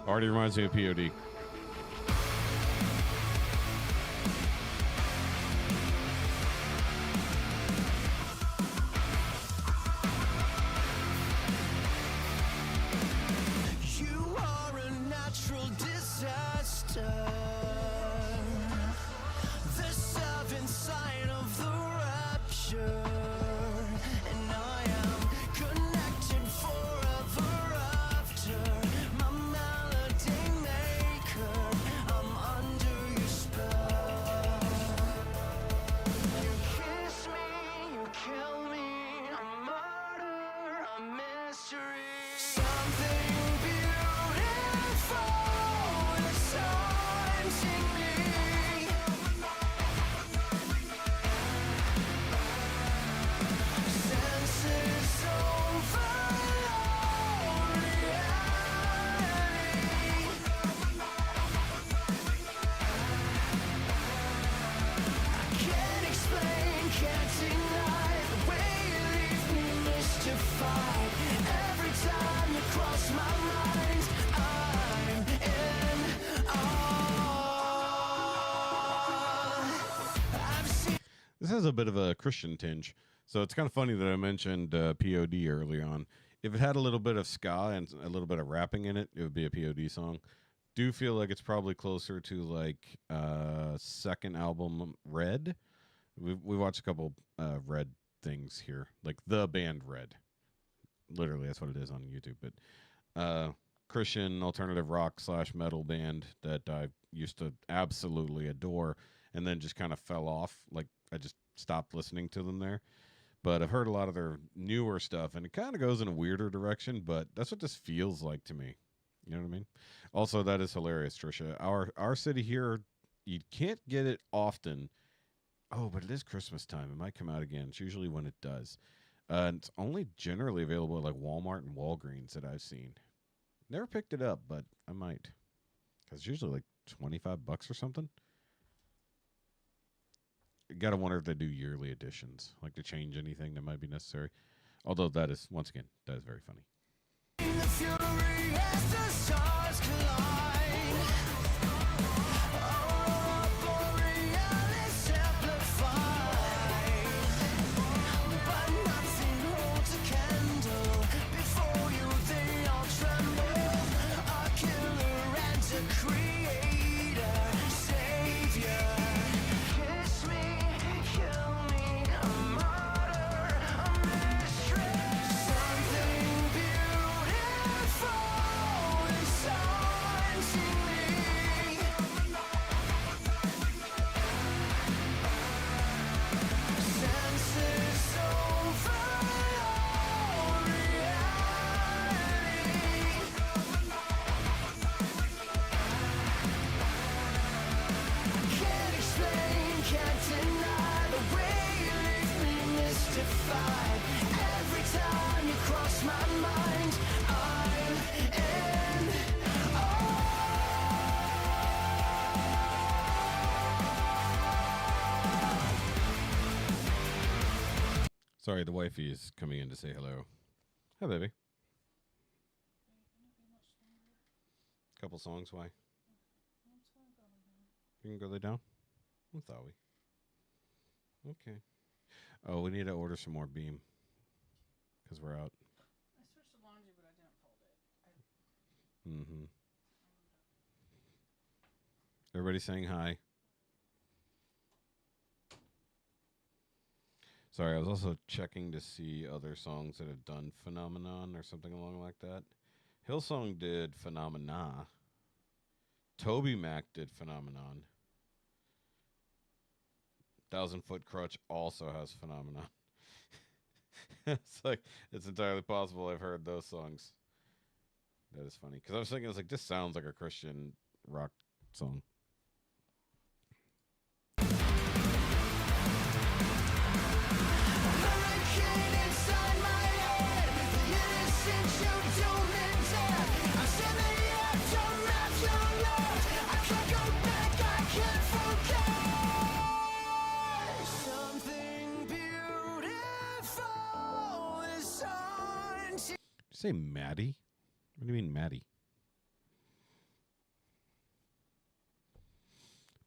Already reminds me of POD. You are a natural disaster. The 7th sign of the rapture. And I am connected forever after. My melody maker, I'm under your spell. You kiss me, you kill me, a murder, a mystery. Something beautiful is haunting me. Senses overload reality. Can't explain, can't deny the way you leave me mystified. Every time you cross my mind, I'm in awe. I've seen This has a bit of a Christian tinge, so it's kind of funny that I mentioned POD early on. If it had a little bit of ska and a little bit of rapping in it, it would be a POD song. Do feel like it's probably closer to like second album Red. We watched a couple Red things here, like the band Red. Literally, that's what it is on YouTube. But Christian alternative rock / metal band that I used to absolutely adore, and then just kind of fell off. Like I just stopped listening to them there. But I've heard a lot of their newer stuff, and it kind of goes in a weirder direction. But that's what this feels like to me. You know what I mean? Also, that is hilarious, Trisha. Our city here, you can't get it often. Oh, but it is Christmas time. It might come out again. It's usually when it does. And it's only generally available at like Walmart and Walgreens that I've seen. Never picked it up, but I might. Because it's usually like $25 or something. Gotta wonder if they do yearly editions, like to change anything that might be necessary. Although that is, once again, that is very funny. the fury as the stars collide. Aurora borealis amplified. But nothing holds a candle. Before you they all tremble. A killer and a creator, savior. Kiss me, kill me, a martyr, a mistress. Something beautiful is haunting me. fight. Every time you cross my mind, I'm in Sorry, the wifey is coming in to say hello. Hi, baby. Couple songs, why? You can go lay down? I thought we. Okay. Oh, we need to order some more Beam. Because we're out. I switched to laundry, but I didn't fold it. Mm-hmm. Everybody saying hi. Sorry, I was also checking to see other songs that have done Phenomenon or something along like that. Hillsong did Phenomena. Toby Mac did Phenomenon. 1,000 Foot Crutch also has Phenomenon. It's entirely possible I've heard those songs. That is funny. Because I was thinking, it's like, this sounds like a Christian rock song. Say Maddie? What do you mean Maddie?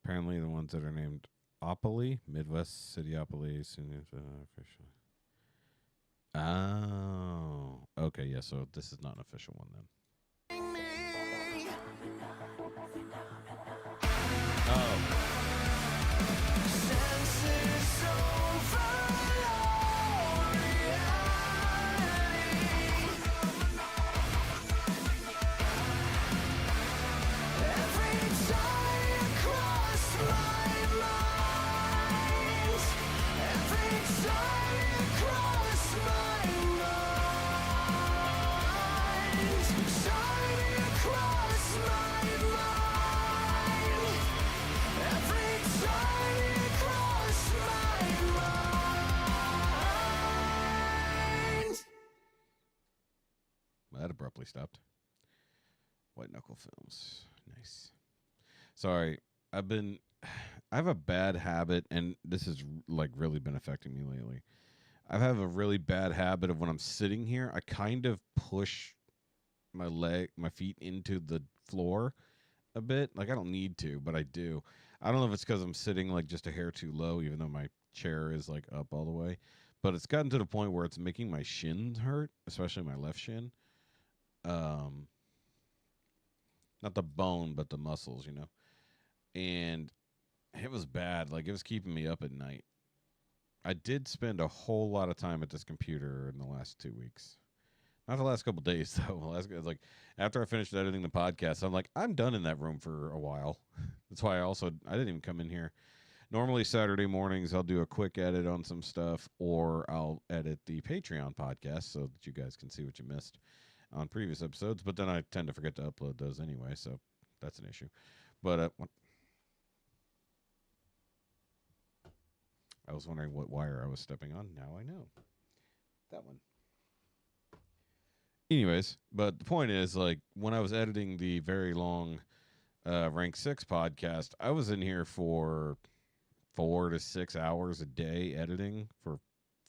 Apparently the ones that are named Opoly, Midwest Cityopoly, officially. Oh. Okay, yeah, so this is not an official one then. Oh. That abruptly stopped. White Knuckle Films. Nice. Sorry, I have a bad habit, and this has like really been affecting me lately. I have a really bad habit of when I'm sitting here, I kind of push my feet into the floor a bit. Like, I don't need to, but I do. I don't know if it's because I'm sitting like just a hair too low, even though my chair is like up all the way. But it's gotten to the point where it's making my shins hurt, especially my left shin. Not the bone, but the muscles, you know. And it was bad. Like, it was keeping me up at night. I did spend a whole lot of time at this computer in the last 2 weeks. Not the last couple days, though. Like, after I finished editing the podcast, I'm like, I'm done in that room for a while. That's why I didn't even come in here. Normally, Saturday mornings, I'll do a quick edit on some stuff, or I'll edit the Patreon podcast so that you guys can see what you missed on previous episodes. But then I tend to forget to upload those anyway, so that's an issue. But I was wondering what wire I was stepping on. Now I know. That one. Anyways, but the point is, like, when I was editing the very long Rank 6 podcast, I was in here for 4 to 6 hours a day editing for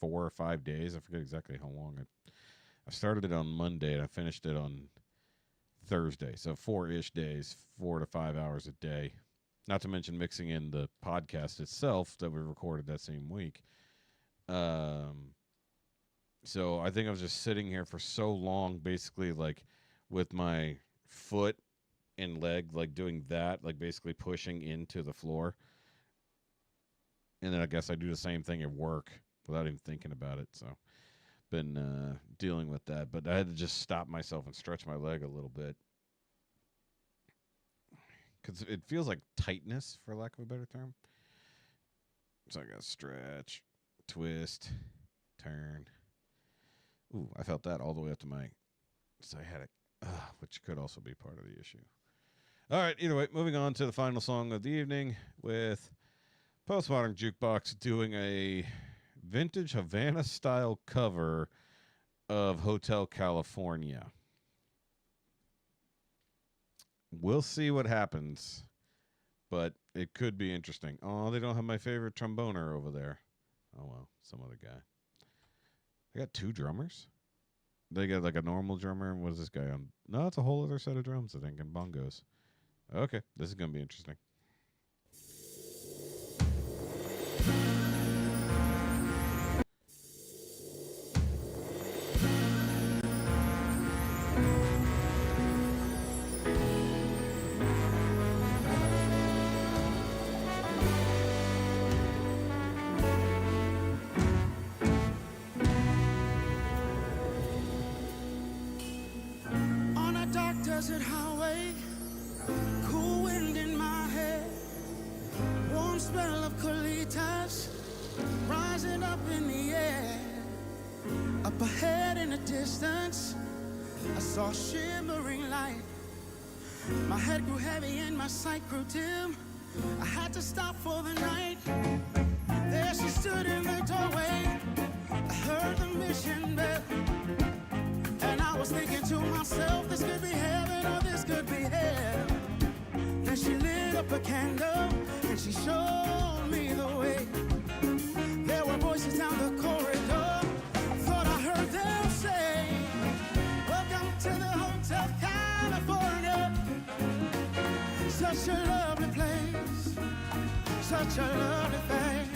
4 or 5 days. I forget exactly how long. I started it on Monday, and I finished it on Thursday. So 4-ish days, 4 to 5 hours a day. Not to mention mixing in the podcast itself that we recorded that same week. So I think I was just sitting here for so long, basically, like, with my foot and leg, like, doing that, like, basically pushing into the floor. And then I guess I do the same thing at work without even thinking about it. So been dealing with that. But I had to just stop myself and stretch my leg a little bit. Because it feels like tightness, for lack of a better term. So I got to stretch, twist, turn. Ooh, I felt that all the way up to my sciatic, which could also be part of the issue. All right, either way, moving on to the final song of the evening with Postmodern Jukebox doing a vintage Havana style cover of Hotel California. We'll see what happens, but it could be interesting. Oh, they don't have my favorite tromboner over there. Oh, well, some other guy. They got 2 drummers? They got like a normal drummer, and what is this guy on? No, it's a whole other set of drums, I think, and bongos. Okay, this is going to be interesting. On a dark desert highway, cool wind in my hair, warm smell of colitas rising up in the air. Up ahead in the distance, I saw shimmering light. My head grew heavy and my sight grew dim. I had to stop for the night. There she stood in the doorway. I heard the mission bell, and I was thinking to myself, this could be heaven or this could be hell. Then she lit up a candle and she showed me the way. There were voices down the corridor, thought I heard them say, welcome to the Hotel California. Such a lovely place, such a lovely thing.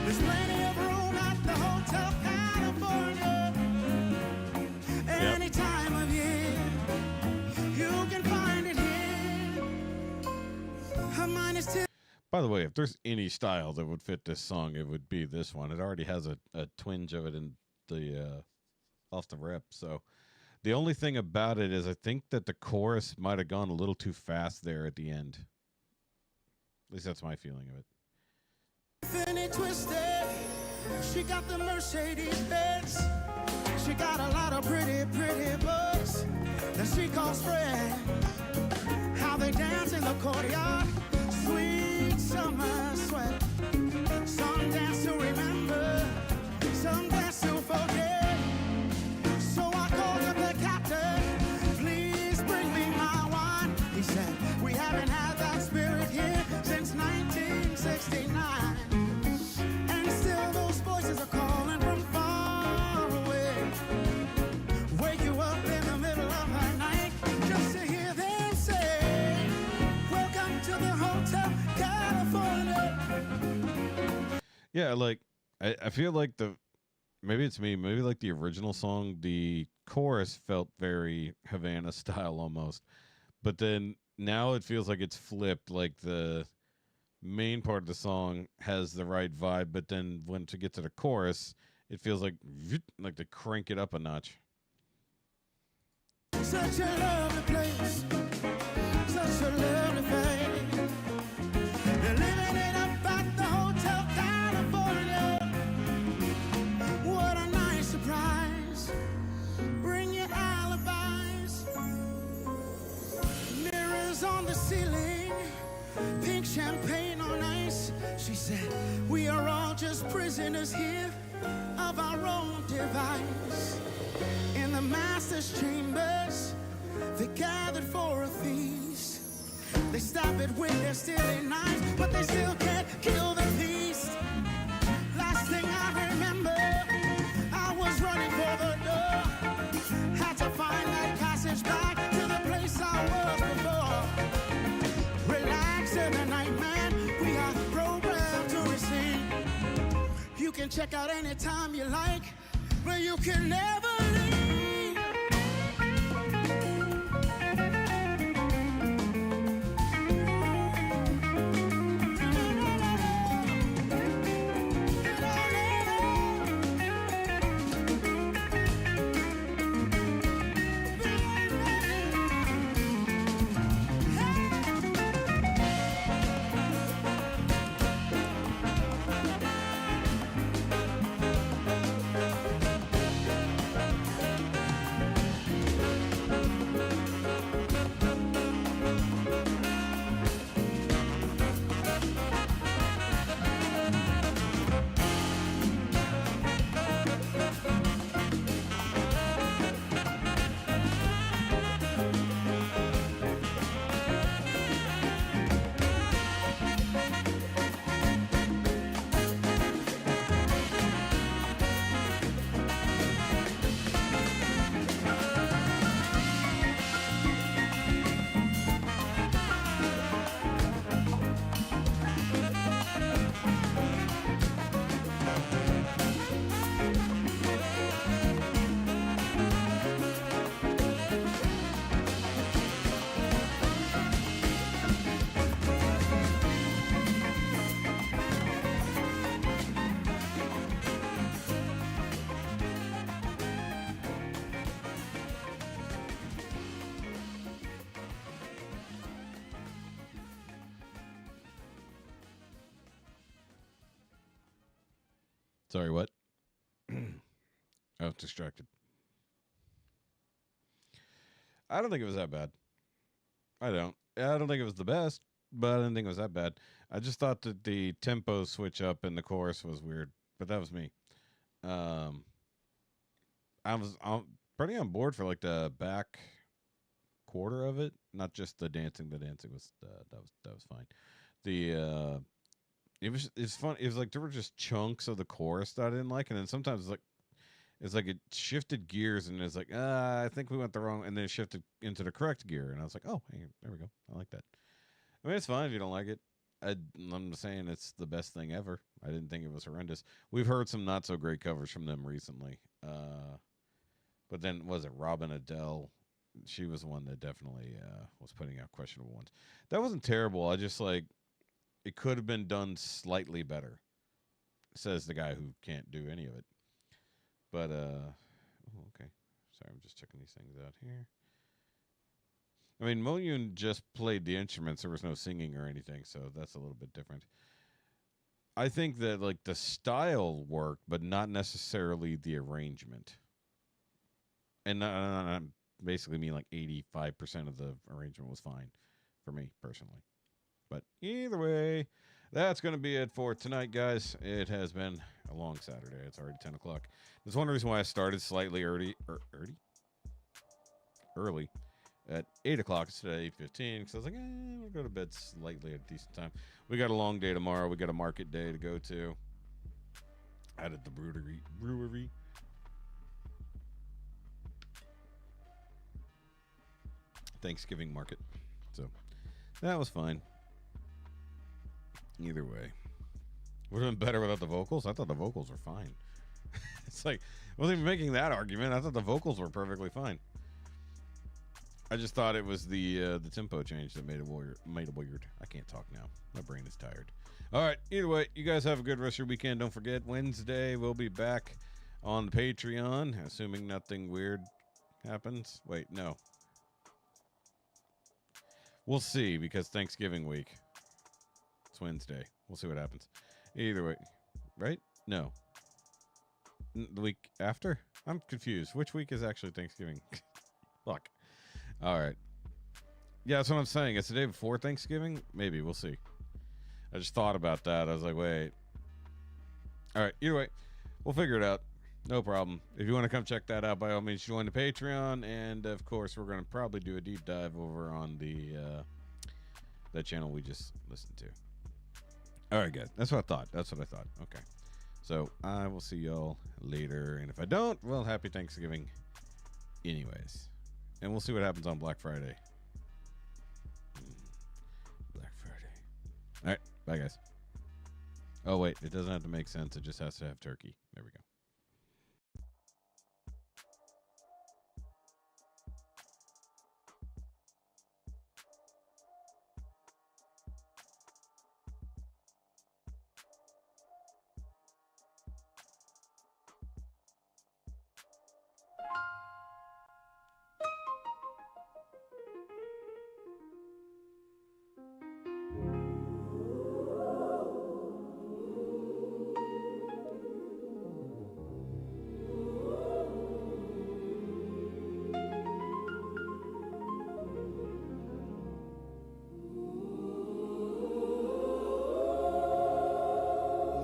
There's plenty of room at the Hotel California. Any time of year, you can find it here. Her mind is still. By the way, if there's any style that would fit this song, it would be this one. It already has a twinge of it in the off the rip. So the only thing about it is I think that the chorus might have gone a little too fast there at the end. At least that's my feeling of it. Finny twisted. She got the Mercedes Benz. She got a lot of pretty, pretty boys that she calls friends. How they dance in the courtyard, sweet summer sweat. Some dance to remember, some dance to forget. So I called up the captain, please bring me my wine. He said, we haven't had that spirit here since 1969. And still those voices are calling from far away. Wake you up in the middle of the night just to hear them say, welcome to the Hotel California. Yeah, like I feel like maybe it's me, maybe like the original song, the chorus felt very Havana style almost. But then now it feels like it's flipped, like the main part of the song has the right vibe, but then when to get to the chorus, it feels like to crank it up a notch. Such a lovely place, such a lovely thing. They're living it up at the Hotel California. What a nice surprise. Bring your alibis. Mirrors on the ceiling, pink champagne on ice. She said, we are all just prisoners here of our own device. In the master's chambers, they gathered for a feast. They stab it with their steely knives, but they still can't kill the beast. Last thing I remember, I was running for the door. Had to find that passage back to the place I was before. Relax in the night, man, we are programmed to receive. You can check out anytime you like, but you can never leave. Sorry, what? I was distracted. I don't think it was that bad. I don't think it was the best, but I didn't think it was that bad. I just thought that the tempo switch up in the chorus was weird, but that was me. I was pretty on board for like the back quarter of it, not just the dancing. The dancing was that was fine. It's fun. It was like there were just chunks of the chorus that I didn't like, and then sometimes it's like it shifted gears, and it's like I think we went the wrong, and then it shifted into the correct gear, and I was like, oh, hey, there we go. I like that. I mean, it's fine if you don't like it. I'm just saying it's the best thing ever. I didn't think it was horrendous. We've heard some not so great covers from them recently, but then was it Robin Adele? She was the one that definitely was putting out questionable ones. That wasn't terrible. I just like it could have been done slightly better, says the guy who can't do any of it. But okay. Sorry, I'm just checking these things out here. I mean, Mo Yoon just played the instruments. There was no singing or anything, so that's a little bit different. I think that like the style worked, but not necessarily the arrangement. And I basically mean like 85% of the arrangement was fine for me personally. But either way, that's going to be it for tonight, guys. It has been a long Saturday. It's already 10 o'clock. There's one reason why I started slightly early at 8 o'clock instead of 8:15, because I was like, we'll go to bed slightly at a decent time. We got a long day tomorrow. We got a market day to go to out at the brewery. Thanksgiving market. So that was fine. Either way. Would have been better without the vocals. I thought the vocals were fine. It's like, I wasn't even making that argument. I thought the vocals were perfectly fine. I just thought it was the tempo change that made it weird. I can't talk now. My brain is tired. All right. Either way, you guys have a good rest of your weekend. Don't forget, Wednesday we'll be back on the Patreon, assuming nothing weird happens. Wait, no. We'll see, because Thanksgiving week. It's Wednesday. We'll see what happens. Either way. Right? No. The week after? I'm confused. Which week is actually Thanksgiving? Fuck. All right. Yeah, that's what I'm saying. It's the day before Thanksgiving? Maybe. We'll see. I just thought about that. I was like, wait. All right. Either way, we'll figure it out. No problem. If you want to come check that out, by all means, join the Patreon. And, of course, we're going to probably do a deep dive over on that channel we just listened to. All right, guys. That's what I thought. Okay. So I will see y'all later. And if I don't, well, happy Thanksgiving anyways. And we'll see what happens on Black Friday. Black Friday. All right. Bye, guys. Oh, wait. It doesn't have to make sense. It just has to have turkey. There we go.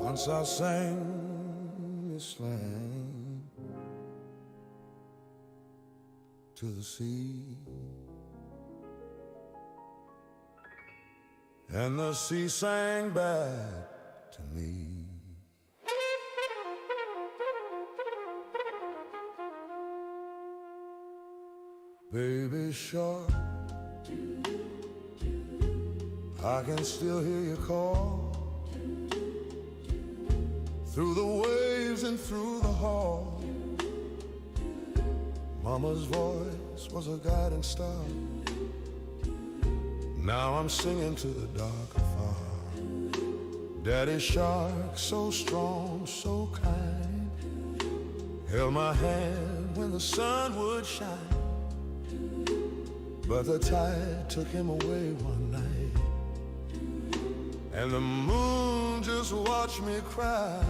Once I sang this slang to the sea, and the sea sang back to me. Baby shark, I can still hear you call through the waves and through the hall. Mama's voice was a guiding star. Now I'm singing to the dark afar. Daddy shark, so strong, so kind, held my hand when the sun would shine. But the tide took him away one night, and the moon just watched me cry.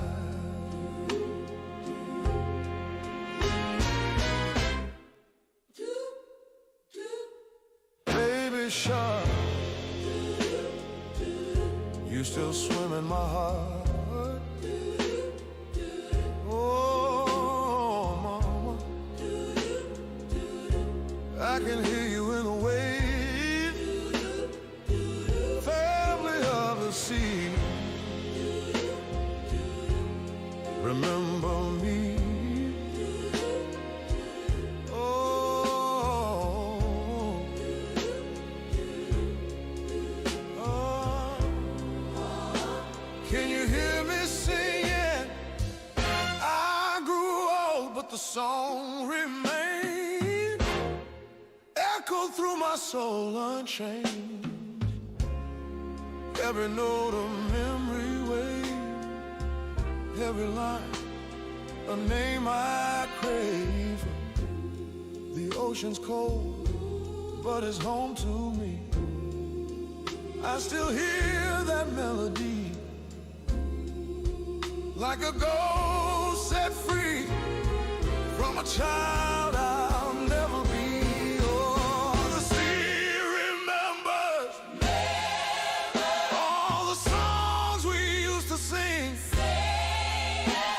You still swim in my heart. Oh, mama, I can hear you in the wave. Family of the sea, remember me. Can you hear me singing? I grew old, but the song remained. Echoed through my soul unchanged. Every note a memory wave. Every line a name I crave. The ocean's cold, but it's home to me. I still hear that melody. Like a ghost set free from a child I'll never be. Oh, the sea remembers all the songs we used to sing.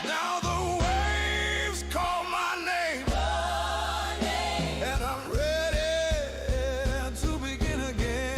Now the waves call my name, and I'm ready to begin again.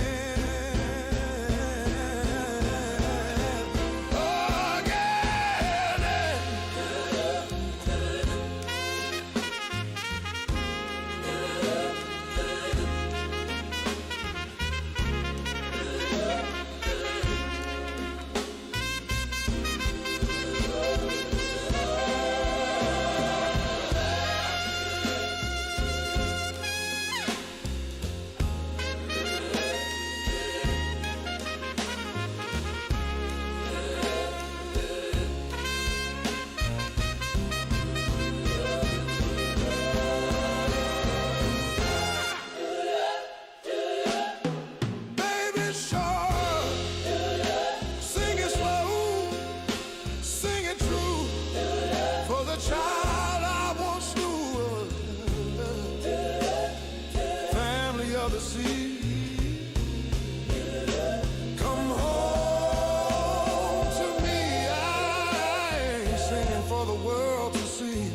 Child I once knew, family of the sea, come home to me. I ain't singing for the world to see.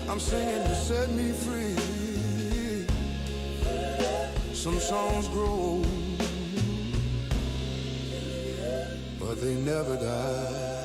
I'm singing to set me free. Some songs grow, but they never die.